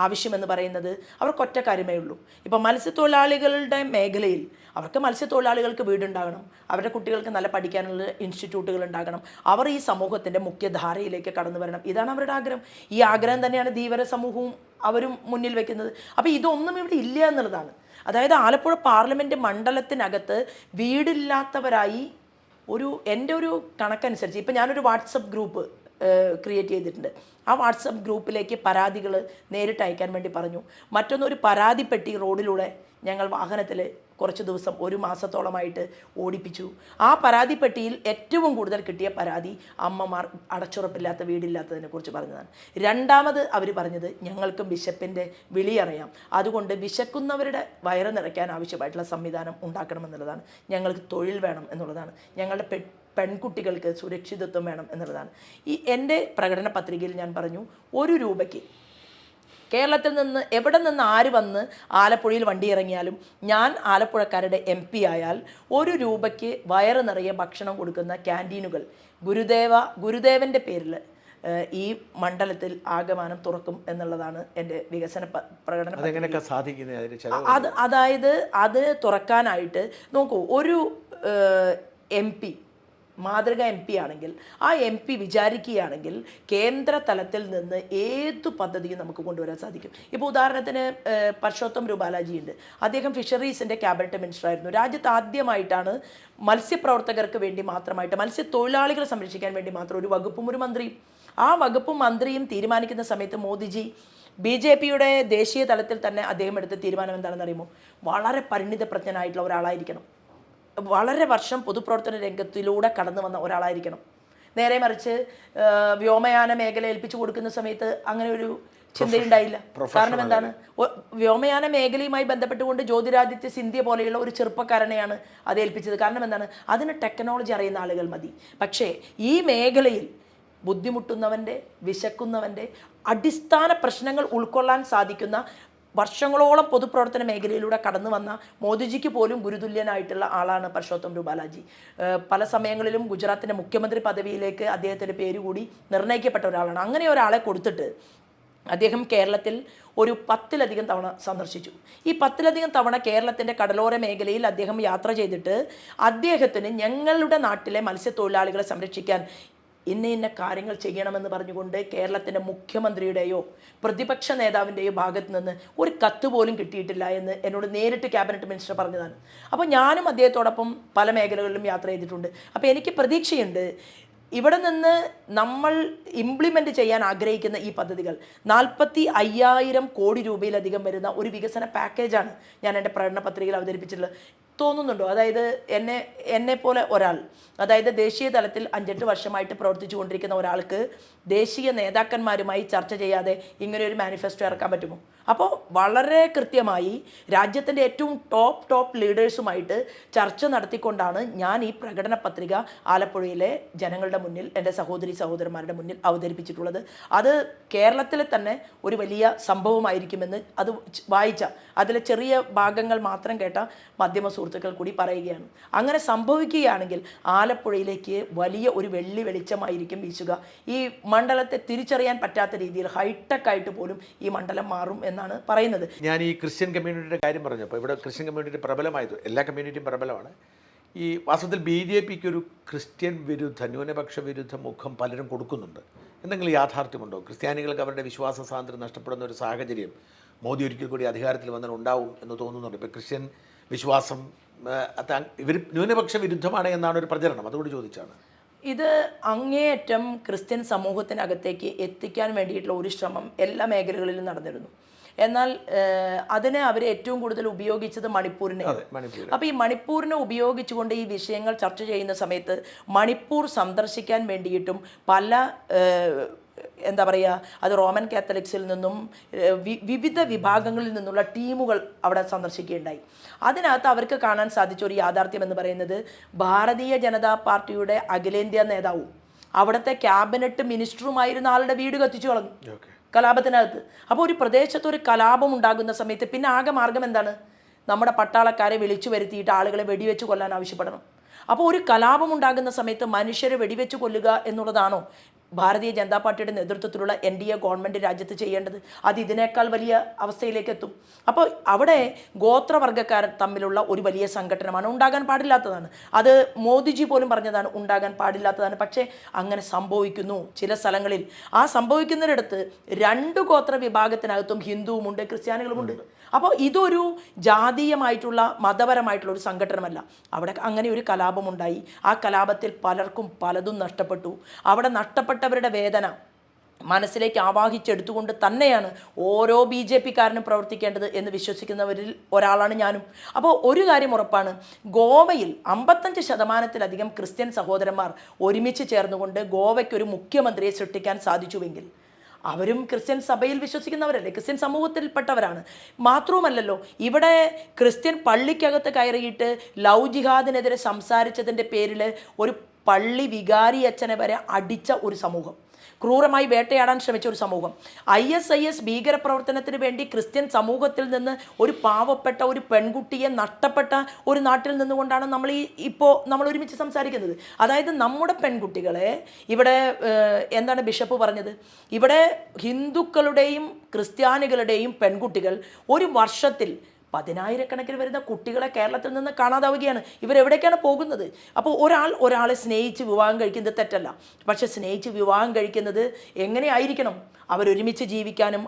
ആവശ്യമെന്ന് പറയുന്നത് അവർക്കൊറ്റ കാര്യമേ ഉള്ളൂ. ഇപ്പോൾ മത്സ്യത്തൊഴിലാളികളുടെ മേഖലയിൽ അവർക്ക് മത്സ്യത്തൊഴിലാളികൾക്ക് വീടുണ്ടാകണം, അവരുടെ കുട്ടികൾക്ക് നല്ല പഠിക്കാനുള്ള ഇൻസ്റ്റിറ്റ്യൂട്ടുകൾ ഉണ്ടാകണം, അവർ ഈ സമൂഹത്തിൻ്റെ മുഖ്യധാരയിലേക്ക് കടന്നു വരണം. ഇതാണ് അവരുടെ ആഗ്രഹം. ഈ ആഗ്രഹം തന്നെയാണ് ധീവര സമൂഹവും അവരും മുന്നിൽ വയ്ക്കുന്നത്. അപ്പോൾ ഇതൊന്നും ഇവിടെ ഇല്ല എന്നുള്ളതാണ്. അതായത് ആലപ്പുഴ പാർലമെൻറ്റ് മണ്ഡലത്തിനകത്ത് വീടില്ലാത്തവരായി എൻ്റെ ഒരു കണക്കനുസരിച്ച് ഇപ്പം ഞാനൊരു വാട്സപ്പ് ഗ്രൂപ്പ് ക്രിയേറ്റ് ചെയ്തിട്ടുണ്ട്. ആ വാട്സപ്പ് ഗ്രൂപ്പിലേക്ക് പരാതികൾ നേരിട്ട് അയക്കാൻ വേണ്ടി പറഞ്ഞു. മറ്റൊന്നൊരു പരാതിപ്പെട്ടി റോഡിലൂടെ ഞങ്ങൾ വാഹനത്തിൽ കുറച്ച് ദിവസം 1 മാസത്തോളമായിട്ട് ഓടിപ്പിച്ചു. ആ പരാതിപ്പെട്ടിയിൽ ഏറ്റവും കൂടുതൽ കിട്ടിയ പരാതി അമ്മമാർ അടച്ചുറപ്പില്ലാത്ത വീടില്ലാത്തതിനെ കുറിച്ച് പറഞ്ഞതാണ്. രണ്ടാമത് അവർ പറഞ്ഞത് ഞങ്ങൾക്കും ബിഷപ്പിൻ്റെ വിളി അറിയാം, അതുകൊണ്ട് വിശക്കുന്നവരുടെ വയറ് നിറയ്ക്കാൻ ആവശ്യമായിട്ടുള്ള സംവിധാനം ഉണ്ടാക്കണമെന്നുള്ളതാണ്. ഞങ്ങൾക്ക് തൊഴിൽ വേണം എന്നുള്ളതാണ്. ഞങ്ങളുടെ പെൺകുട്ടികൾക്ക് സുരക്ഷിതത്വം വേണം എന്നുള്ളതാണ്. എൻ്റെ പ്രകടന പത്രികയിൽ ഞാൻ പറഞ്ഞു, 1 രൂപയ്ക്ക് കേരളത്തിൽ നിന്ന് എവിടെ നിന്ന് ആര് വന്ന് ആലപ്പുഴയിൽ വണ്ടി ഇറങ്ങിയാലും ഞാൻ ആലപ്പുഴക്കാരുടെ MP ആയാൽ 1 രൂപയ്ക്ക് വയറ് നിറയെ ഭക്ഷണം കൊടുക്കുന്ന ക്യാൻറ്റീനുകൾ ഗുരുദേവൻ്റെ പേരിൽ ഈ മണ്ഡലത്തിൽ ആകമാനം തുറക്കും എന്നുള്ളതാണ് എൻ്റെ വികസന പ്രകടനം. അതായത് അത് തുറക്കാനായിട്ട് നോക്കൂ, ഒരു MP മാതൃക MP ആണെങ്കിൽ ആ MP വിചാരിക്കുകയാണെങ്കിൽ കേന്ദ്ര തലത്തിൽ നിന്ന് ഏതു പദ്ധതിയും നമുക്ക് കൊണ്ടുവരാൻ സാധിക്കും. ഇപ്പോൾ ഉദാഹരണത്തിന് പർഷോത്തം രൂപാലാജി ഉണ്ട്. അദ്ദേഹം ഫിഷറീസിൻ്റെ ക്യാബിനറ്റ് മിനിസ്റ്റർ ആയിരുന്നു. രാജ്യത്ത് ആദ്യമായിട്ടാണ് മത്സ്യപ്രവർത്തകർക്ക് വേണ്ടി മാത്രമായിട്ട്, മത്സ്യത്തൊഴിലാളികളെ സംരക്ഷിക്കാൻ വേണ്ടി മാത്രം ഒരു വകുപ്പും ഒരു മന്ത്രിയും. ആ വകുപ്പും മന്ത്രിയും തീരുമാനിക്കുന്ന സമയത്ത് മോദിജി BJPയുടെ ദേശീയ തലത്തിൽ തന്നെ അദ്ദേഹം എടുത്ത തീരുമാനം എന്താണെന്ന് അറിയുമോ? വളരെ പരിണിതപ്രജ്ഞനായിട്ടുള്ള ഒരാളായിരിക്കണം, വളരെ വർഷം പൊതുപ്രവർത്തന രംഗത്തിലൂടെ കടന്നു വന്ന ഒരാളായിരിക്കണം. നേരെ മറിച്ച് വ്യോമയാന മേഖല ഏൽപ്പിച്ചു കൊടുക്കുന്ന സമയത്ത് അങ്ങനെ ഒരു ചിന്തയുണ്ടായില്ല. കാരണം എന്താണ്? വ്യോമയാന മേഖലയുമായി ബന്ധപ്പെട്ടുകൊണ്ട് ജ്യോതിരാദിത്യ സിന്ധ്യ പോലെയുള്ള ഒരു ചെറുപ്പക്കാരനെയാണ് അത് ഏൽപ്പിച്ചത്. കാരണം എന്താണ്? അതിന് ടെക്നോളജി അറിയുന്ന ആളുകൾ മതി. പക്ഷേ ഈ മേഖലയിൽ ബുദ്ധിമുട്ടുന്നവൻ്റെ, വിശക്കുന്നവൻ്റെ അടിസ്ഥാന പ്രശ്നങ്ങൾ ഉൾക്കൊള്ളാൻ സാധിക്കുന്ന വർഷങ്ങളോളം പൊതുപ്രവർത്തന മേഖലയിലൂടെ കടന്നു വന്ന മോദിജിക്ക് പോലും ഗുരുതുല്യനായിട്ടുള്ള ആളാണ് പർഷോത്തം രൂപാലാജി. പല സമയങ്ങളിലും ഗുജറാത്തിൻ്റെ മുഖ്യമന്ത്രി പദവിയിലേക്ക് അദ്ദേഹത്തിൻ്റെ പേര് കൂടി നിർണ്ണയിക്കപ്പെട്ട ഒരാളാണ്. അങ്ങനെ ഒരാളെ കൊടുത്തിട്ട് അദ്ദേഹം കേരളത്തിൽ ഒരു 10ലധികം തവണ സന്ദർശിച്ചു. ഈ 10ലധികം തവണ കേരളത്തിൻ്റെ കടലോര മേഖലയിൽ അദ്ദേഹം യാത്ര ചെയ്തിട്ട് അദ്ദേഹത്തിന് ഞങ്ങളുടെ നാട്ടിലെ മത്സ്യത്തൊഴിലാളികളെ സംരക്ഷിക്കാൻ ഇന്ന കാര്യങ്ങൾ ചെയ്യണമെന്ന് പറഞ്ഞുകൊണ്ട് കേരളത്തിൻ്റെ മുഖ്യമന്ത്രിയുടെയോ പ്രതിപക്ഷ നേതാവിൻ്റെയോ ഭാഗത്ത് നിന്ന് ഒരു കത്ത് പോലും കിട്ടിയിട്ടില്ല എന്ന് എന്നോട് നേരിട്ട് ക്യാബിനറ്റ് മിനിസ്റ്റർ പറഞ്ഞതാണ്. അപ്പോൾ ഞാനും അദ്ദേഹത്തോടൊപ്പം പല മേഖലകളിലും യാത്ര ചെയ്തിട്ടുണ്ട്. അപ്പോൾ എനിക്ക് പ്രതീക്ഷയുണ്ട്, ഇവിടെ നിന്ന് നമ്മൾ ഇംപ്ലിമെൻ്റ് ചെയ്യാൻ ആഗ്രഹിക്കുന്ന ഈ പദ്ധതികൾ 45,000 കോടി രൂപയിലധികം വരുന്ന ഒരു വികസന പാക്കേജാണ് ഞാൻ എൻ്റെ പ്രകടന പത്രികയിൽ അവതരിപ്പിച്ചിട്ടുള്ളത്. തോന്നുന്നുണ്ടോ? അതായത് എന്നെ പോലെ ഒരാൾ, അതായത് ദേശീയ തലത്തിൽ 5-8 വർഷമായിട്ട് പ്രവർത്തിച്ചു കൊണ്ടിരിക്കുന്ന ഒരാൾക്ക് ദേശീയ നേതാക്കന്മാരുമായി ചർച്ച ചെയ്യാതെ ഇങ്ങനെ ഒരു മാനിഫെസ്റ്റോ ഇറക്കാൻ പറ്റുമോ? അപ്പോൾ വളരെ കൃത്യമായി രാജ്യത്തിൻ്റെ ഏറ്റവും ടോപ്പ് ലീഡേഴ്സുമായിട്ട് ചർച്ച നടത്തിക്കൊണ്ടാണ് ഞാൻ ഈ പ്രകടന പത്രിക ആലപ്പുഴയിലെ ജനങ്ങളുടെ മുന്നിൽ, എൻ്റെ സഹോദരന്മാരുടെ മുന്നിൽ അവതരിപ്പിച്ചിട്ടുള്ളത്. അത് കേരളത്തിലെ തന്നെ ഒരു വലിയ സംഭവമായിരിക്കുമെന്ന് അത് വായിച്ച അതിലെ ചെറിയ ഭാഗങ്ങൾ മാത്രം കേട്ട മാധ്യമ സുഹൃത്തുക്കൾ കൂടി പറയുകയാണ്. അങ്ങനെ സംഭവിക്കുകയാണെങ്കിൽ ആലപ്പുഴയിലേക്ക് വലിയ ഒരു വെളിച്ചമായിരിക്കും വീശുക. ഈ മണ്ഡലത്തെ തിരിച്ചറിയാൻ പറ്റാത്ത രീതിയിൽ ഹൈടെക് ആയിട്ട് പോലും ഈ മണ്ഡലം മാറും എന്നാണ് പറയുന്നത്. ഞാൻ ഈ ക്രിസ്ത്യൻ കമ്മ്യൂണിറ്റിയുടെ കാര്യം പറഞ്ഞപ്പോൾ ഇവിടെ ക്രിസ്ത്യൻ കമ്മ്യൂണിറ്റി പ്രബലമായത്, എല്ലാ കമ്മ്യൂണിറ്റിയും പ്രബലമാണ്. ഈ വാസ്തവത്തിൽ BJPക്ക് ഒരു ക്രിസ്ത്യൻ വിരുദ്ധ, ന്യൂനപക്ഷ വിരുദ്ധ മുഖം പലരും കൊടുക്കുന്നുണ്ട്. എന്തെങ്കിലും യാഥാർത്ഥ്യമുണ്ടോ? ക്രിസ്ത്യാനികൾക്ക് അവരുടെ വിശ്വാസ സ്വാതന്ത്ര്യം നഷ്ടപ്പെടുന്ന ഒരു സാഹചര്യം മോദി ഒരിക്കൽ കൂടി അധികാരത്തിൽ വന്നാൽ ഉണ്ടാവും എന്ന് തോന്നുന്നുണ്ട്. ഇപ്പോൾ ക്രിസ്ത്യൻ വിശ്വാസം ഇവർ ന്യൂനപക്ഷ വിരുദ്ധമാണ് എന്നാണ് ഒരു പ്രചരണം, അതുകൊണ്ട് ചോദിച്ചാണ്. ഇത് അങ്ങേയറ്റം ക്രിസ്ത്യൻ സമൂഹത്തിനകത്തേക്ക് എത്തിക്കാൻ വേണ്ടിയിട്ടുള്ള ഒരു ശ്രമം എല്ലാ മേഖലകളിലും നടന്നിരുന്നു. എന്നാൽ അതിനെ അവർ ഏറ്റവും കൂടുതൽ ഉപയോഗിച്ചത് മണിപ്പൂരിനെ. അപ്പോൾ ഈ മണിപ്പൂരിനെ ഉപയോഗിച്ചുകൊണ്ട് ഈ വിഷയങ്ങൾ ചർച്ച ചെയ്യുന്ന സമയത്ത് മണിപ്പൂർ സന്ദർശിക്കാൻ വേണ്ടിയിട്ടും പല എന്താ പറയുക, അത് റോമൻ കാത്തലിക്സിൽ നിന്നും വിവിധ വിഭാഗങ്ങളിൽ നിന്നുള്ള ടീമുകൾ അവിടെ സന്ദർശിക്കുകയുണ്ടായി. അതിനകത്ത് അവർക്ക് കാണാൻ സാധിച്ച ഒരു യാഥാർത്ഥ്യം എന്ന് പറയുന്നത് ഭാരതീയ ജനതാ പാർട്ടിയുടെ അഖിലേന്ത്യാ നേതാവും അവിടുത്തെ ക്യാബിനറ്റ് മിനിസ്റ്ററുമായിരുന്ന ആളുടെ വീട് കത്തിച്ചു കളഞ്ഞു കലാപത്തിനകത്ത്. അപ്പോൾ ഒരു പ്രദേശത്ത് ഒരു കലാപം ഉണ്ടാകുന്ന സമയത്ത് പിന്നെ ആകെ മാർഗം എന്താണ്? നമ്മുടെ പട്ടാളക്കാരെ വിളിച്ചു വരുത്തിയിട്ട് ആളുകളെ വെടിവെച്ച് കൊല്ലാൻ ആവശ്യപ്പെടണം. അപ്പോൾ ഒരു കലാപം ഉണ്ടാകുന്ന സമയത്ത് മനുഷ്യരെ വെടിവെച്ച് കൊല്ലുക എന്നുള്ളതാണോ ഭാരതീയ ജനതാ പാർട്ടിയുടെ നേതൃത്വത്തിലുള്ള NDA ഗവൺമെൻറ് രാജ്യത്ത് ചെയ്യേണ്ടത്? അത് ഇതിനേക്കാൾ വലിയ അവസ്ഥയിലേക്ക് എത്തും. അപ്പോൾ അവിടെ ഗോത്രവർഗ്ഗക്കാർ തമ്മിലുള്ള ഒരു വലിയ സംഘടനമാണ്, ഉണ്ടാകാൻ പാടില്ലാത്തതാണ്. അത് മോദിജി പോലും പറഞ്ഞതാണ്, ഉണ്ടാകാൻ പാടില്ലാത്തതാണ്. പക്ഷേ അങ്ങനെ സംഭവിക്കുന്നു ചില സ്ഥലങ്ങളിൽ. ആ സംഭവിക്കുന്നിടത്ത് 2 ഗോത്ര വിഭാഗത്തിനകത്തും ഹിന്ദുവുമുണ്ട്, ക്രിസ്ത്യാനികളുമുണ്ട്. അപ്പോൾ ഇതൊരു ജാതീയമായിട്ടുള്ള മതപരമായിട്ടുള്ള ഒരു സംഘടനമല്ല. അവിടെ അങ്ങനെ ഒരു കലാപമുണ്ടായി. ആ കലാപത്തിൽ പലർക്കും പലതും നഷ്ടപ്പെട്ടു. അവിടെ നഷ്ടപ്പെട്ടവരുടെ വേദന മനസ്സിലേക്ക് ആവാഹിച്ചെടുത്തുകൊണ്ട് തന്നെയാണ് ഓരോ BJPക്കാരനും പ്രവർത്തിക്കേണ്ടത് എന്ന് വിശ്വസിക്കുന്നവരിൽ ഒരാളാണ് ഞാനും. അപ്പോൾ ഒരു കാര്യം ഉറപ്പാണ്, ഗോവയിൽ 55% ക്രിസ്ത്യൻ സഹോദരന്മാർ ഒരുമിച്ച് ചേർന്നുകൊണ്ട് ഗോവയ്ക്കൊരു മുഖ്യമന്ത്രിയെ സൃഷ്ടിക്കാൻ സാധിച്ചുവെങ്കിൽ അവരും ക്രിസ്ത്യൻ സഭയിൽ വിശ്വസിക്കുന്നവരല്ലേ, ക്രിസ്ത്യൻ സമൂഹത്തിൽപ്പെട്ടവരാണ്. മാത്രവുമല്ലല്ലോ, ഇവിടെ ക്രിസ്ത്യൻ പള്ളിക്കകത്ത് കയറിയിട്ട് ലവ് ജിഹാദിനെതിരെ സംസാരിച്ചതിൻ്റെ പേരിൽ ഒരു പള്ളി വികാരി അച്ഛനെ വരെ അടിച്ച ഒരു സമൂഹം, ക്രൂരമായി വേട്ടയാടാൻ ശ്രമിച്ച ഒരു സമൂഹം, ISIS ഭീകരപ്രവർത്തനത്തിന് വേണ്ടി ക്രിസ്ത്യൻ സമൂഹത്തിൽ നിന്ന് ഒരു പാവപ്പെട്ട ഒരു പെൺകുട്ടിയെ നഷ്ടപ്പെട്ട ഒരു നാട്ടിൽ നിന്നുകൊണ്ടാണ് നമ്മൾ ഒരുമിച്ച് സംസാരിക്കുന്നത്. അതായത് നമ്മുടെ പെൺകുട്ടികളെ ഇവിടെ എന്താണ് ബിഷപ്പ് പറഞ്ഞത്, ഇവിടെ ഹിന്ദുക്കളുടെയും ക്രിസ്ത്യാനികളുടെയും പെൺകുട്ടികൾ ഒരു വർഷത്തിൽ 10,000-കണക്കിന് വരുന്ന കുട്ടികളെ കേരളത്തിൽ നിന്ന് കാണാതാവുകയാണ്. ഇവരെവിടേക്കാണ് പോകുന്നത്? അപ്പോൾ ഒരാളെ സ്നേഹിച്ച് വിവാഹം കഴിക്കുന്നത് തെറ്റല്ല, പക്ഷെ സ്നേഹിച്ച് വിവാഹം കഴിക്കുന്നത് എങ്ങനെയായിരിക്കണം? അവരൊരുമിച്ച് ജീവിക്കാനും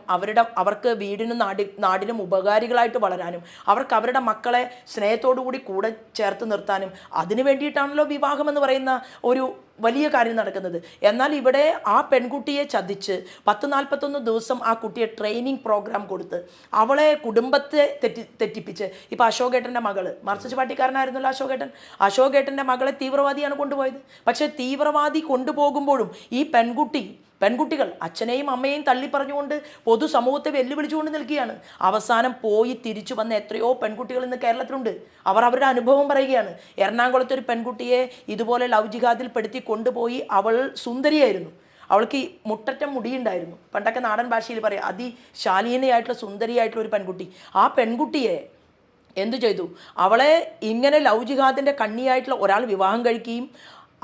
അവർക്ക് വീടിനും നാടിനും ഉപകാരികളായിട്ട് വളരാനും അവർക്ക് അവരുടെ മക്കളെ സ്നേഹത്തോടു കൂടി കൂടെ ചേർത്ത് നിർത്താനും അതിനു വേണ്ടിയിട്ടാണല്ലോ വിവാഹം എന്ന് പറയുന്ന ഒരു വലിയ കാര്യം നടക്കുന്നത്. എന്നാൽ ഇവിടെ ആ പെൺകുട്ടിയെ ചതിച്ച് 10-41 ദിവസം ആ കുട്ടിയെ ട്രെയിനിങ് പ്രോഗ്രാം കൊടുത്ത് അവളെ കുടുംബത്തെ തെറ്റിപ്പിച്ച്, ഇപ്പോൾ അശോകേട്ടൻ്റെ മകള് മാർക്സിസ്റ്റ് പാർട്ടിക്കാരനായിരുന്നല്ലോ അശോകേട്ടൻ്റെ മകളെ തീവ്രവാദിയാണ് കൊണ്ടുപോയത്. പക്ഷേ തീവ്രവാദി കൊണ്ടുപോകുമ്പോഴും ഈ പെൺകുട്ടികൾ അച്ഛനെയും അമ്മയെയും തള്ളി പറഞ്ഞുകൊണ്ട് പൊതുസമൂഹത്തെ വെല്ലുവിളിച്ചുകൊണ്ട് നിൽക്കുകയാണ്. അവസാനം പോയി തിരിച്ചു വന്ന എത്രയോ പെൺകുട്ടികൾ ഇന്ന് കേരളത്തിലുണ്ട്. അവർ അവരുടെ അനുഭവം പറയുകയാണ്. എറണാകുളത്തെ ഒരു പെൺകുട്ടിയെ ഇതുപോലെ ലവ് ജിഹാദിൽ പെടുത്തി കൊണ്ടുപോയി. അവൾ സുന്ദരിയായിരുന്നു, അവൾക്ക് മുട്ടറ്റം മുടിയുണ്ടായിരുന്നു, പണ്ടൊക്കെ നാടൻ ഭാഷയിൽ പറയാം, അതിശാലീനയായിട്ടുള്ള സുന്ദരിയായിട്ടുള്ള ഒരു പെൺകുട്ടി. ആ പെൺകുട്ടിയെ എന്തു ചെയ്തു? അവളെ ഇങ്ങനെ ലവ് ജിഹാദിൻ്റെ കണ്ണിയായിട്ടുള്ള ഒരാൾ വിവാഹം കഴിക്കുകയും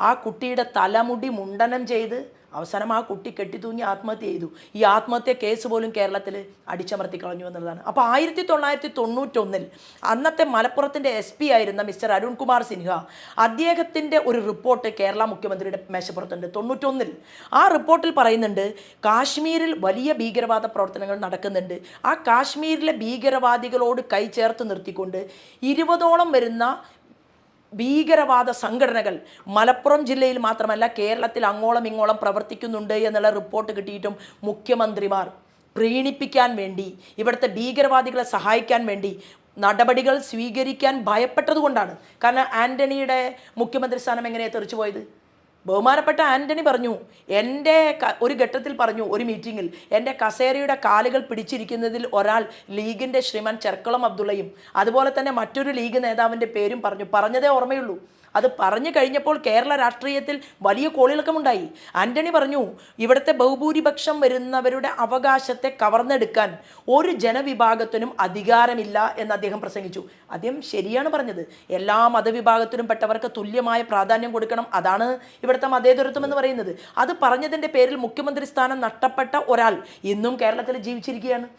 ആ കുട്ടിയുടെ തലമുടി മുണ്ടനം ചെയ്ത് അവസാനം ആ കുട്ടി കെട്ടിത്തൂങ്ങി ആത്മഹത്യ ചെയ്തു. ഈ ആത്മഹത്യ കേസ് പോലും കേരളത്തിൽ അടിച്ചമർത്തി കളഞ്ഞു എന്നുള്ളതാണ്. അപ്പോൾ 1991 അന്നത്തെ മലപ്പുറത്തിൻ്റെ SP ആയിരുന്ന മിസ്റ്റർ അരുൺകുമാർ സിൻഹ, അദ്ദേഹത്തിൻ്റെ ഒരു റിപ്പോർട്ട് കേരള മുഖ്യമന്ത്രിയുടെ മേശപ്പുറത്തുണ്ട് 91. ആ റിപ്പോർട്ടിൽ പറയുന്നുണ്ട്, കാശ്മീരിൽ വലിയ ഭീകരവാദ പ്രവർത്തനങ്ങൾ നടക്കുന്നുണ്ട്. ആ കാശ്മീരിലെ ഭീകരവാദികളോട് കൈ ചേർത്ത് നിർത്തിക്കൊണ്ട് 20ഓളം വരുന്ന ഭീകരവാദ സംഘടനകൾ മലപ്പുറം ജില്ലയിൽ മാത്രമല്ല കേരളത്തിൽ അങ്ങോളം ഇങ്ങോളം പ്രവർത്തിക്കുന്നുണ്ട് എന്നുള്ള റിപ്പോർട്ട് കിട്ടിയിട്ടും മുഖ്യമന്ത്രിമാർ പ്രീണിപ്പിക്കാൻ വേണ്ടി, ഇവിടുത്തെ ഭീകരവാദികളെ സഹായിക്കാൻ വേണ്ടി നടപടികൾ സ്വീകരിക്കാൻ ഭയപ്പെട്ടതുകൊണ്ടാണ്. കാരണം ആൻ്റണിയുടെ മുഖ്യമന്ത്രി സ്ഥാനം എങ്ങനെയാണ് തെറിച്ചു പോയത്? ബഹുമാനപ്പെട്ട ആൻ്റണി പറഞ്ഞു, ഒരു ഘട്ടത്തിൽ പറഞ്ഞു ഒരു മീറ്റിങ്ങിൽ, എൻ്റെ കസേരയുടെ കാലുകൾ പിടിച്ചിരിക്കുന്നതിൽ ഒരാൾ ലീഗിൻ്റെ ശ്രീമാൻ ചെർക്കുളം അബ്ദുള്ളയും അതുപോലെ തന്നെ മറ്റൊരു ലീഗ് നേതാവിൻ്റെ പേരും പറഞ്ഞതേ ഓർമ്മയുള്ളൂ. അത് പറഞ്ഞു കഴിഞ്ഞപ്പോൾ കേരള രാഷ്ട്രീയത്തിൽ വലിയ കോളിളക്കമുണ്ടായി. ആൻ്റണി പറഞ്ഞു, ഇവിടുത്തെ ബഹുഭൂരിപക്ഷം വരുന്നവരുടെ അവകാശത്തെ കവർന്നെടുക്കാൻ ഒരു ജനവിഭാഗത്തിനും അധികാരമില്ല എന്ന് അദ്ദേഹം പ്രസംഗിച്ചു. അദ്ദേഹം ശരിയാണ് പറഞ്ഞത്. എല്ലാ മതവിഭാഗത്തിനും പെട്ടവർക്ക് തുല്യമായ പ്രാധാന്യം കൊടുക്കണം. അതാണ് ഇവിടുത്തെ മതേതരത്വം എന്ന് പറയുന്നത്. അത് പറഞ്ഞതിൻ്റെ പേരിൽ മുഖ്യമന്ത്രി സ്ഥാനം നഷ്ടപ്പെട്ട ഒരാൾ ഇന്നും കേരളത്തിൽ ജീവിച്ചിരിക്കുകയാണ്.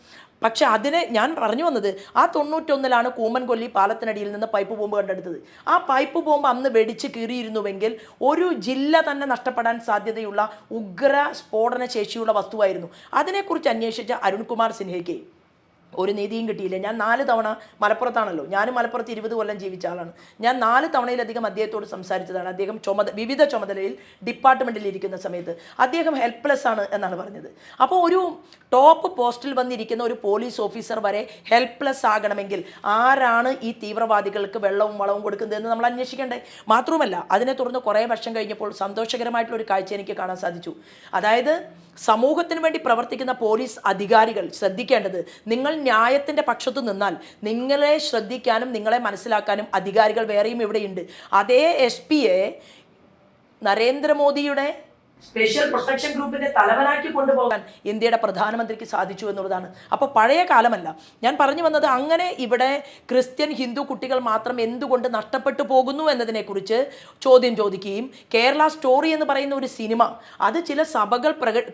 പക്ഷെ അതിനെ ഞാൻ പറഞ്ഞു വന്നത്, ആ 91-ലാണ് കൂമൻകൊല്ലി പാലത്തിനടിയിൽ നിന്ന് പൈപ്പ് ബോംബ് കണ്ടെടുത്തത്. ആ പൈപ്പ് ബോംബ് അന്ന് വെടിച്ച് കീറിയിരുന്നുവെങ്കിൽ ഒരു ജില്ല തന്നെ നഷ്ടപ്പെടാൻ സാധ്യതയുള്ള ഉഗ്ര സ്ഫോടന ശേഷിയുള്ള വസ്തുവായിരുന്നു. അതിനെക്കുറിച്ച് അന്വേഷിച്ച അരുൺകുമാർ സിൻഹയ്ക്ക് ഒരു നീതിയും കിട്ടിയില്ല. ഞാൻ 4 തവണ മലപ്പുറത്താണല്ലോ, ഞാനും മലപ്പുറത്ത് 20 കൊല്ലം ജീവിച്ച ആളാണ്. ഞാൻ 4 തവണയിലധികം അദ്ദേഹത്തോട് സംസാരിച്ചതാണ്. അദ്ദേഹം വിവിധ ചുമതലയിൽ ഡിപ്പാർട്ട്മെൻറ്റിൽ ഇരിക്കുന്ന സമയത്ത് അദ്ദേഹം ഹെൽപ്ലെസ് ആണ് എന്നാണ് പറഞ്ഞത്. അപ്പോൾ ഒരു ടോപ്പ് പോസ്റ്റിൽ വന്നിരിക്കുന്ന ഒരു പോലീസ് ഓഫീസർ വരെ ഹെൽപ്ലെസ് ആകണമെങ്കിൽ ആരാണ് ഈ തീവ്രവാദികൾക്ക് വെള്ളവും വളവും കൊടുക്കുന്നതെന്ന് നമ്മൾ അന്വേഷിക്കേണ്ടേ? മാത്രവുമല്ല, അതിനെ തുടർന്ന് കുറേ വർഷം കഴിഞ്ഞപ്പോൾ സന്തോഷകരമായിട്ടുള്ള ഒരു കാഴ്ച എനിക്ക് കാണാൻ സാധിച്ചു. അതായത് സമൂഹത്തിന് വേണ്ടി പ്രവർത്തിക്കുന്ന പോലീസ് അധികാരികൾ ശ്രദ്ധിക്കേണ്ടത്, നിങ്ങൾ ന്യായത്തിൻ്റെ പക്ഷത്ത് നിന്നാൽ നിങ്ങളെ ശ്രദ്ധിക്കാനും നിങ്ങളെ മനസ്സിലാക്കാനും അധികാരികൾ വേറെയും ഇവിടെയുണ്ട്. അതേ SP-യെ നരേന്ദ്രമോദിയുടെ സ്പെഷ്യൽ പ്രൊട്ടക്ഷൻ ഗ്രൂപ്പിൻ്റെ തലവനാക്കി കൊണ്ടുപോകാൻ ഇന്ത്യയുടെ പ്രധാനമന്ത്രിക്ക് സാധിച്ചു എന്നുള്ളതാണ്. അപ്പോൾ പഴയ കാലമല്ല. ഞാൻ പറഞ്ഞു വന്നത്, അങ്ങനെ ഇവിടെ ക്രിസ്ത്യൻ ഹിന്ദു കുട്ടികൾ മാത്രം എന്തുകൊണ്ട് നഷ്ടപ്പെട്ടു പോകുന്നു എന്നതിനെക്കുറിച്ച് ചോദ്യം ചോദിക്കുകയും കേരള സ്റ്റോറി എന്ന് പറയുന്ന ഒരു സിനിമ അത് ചില സഭകൾ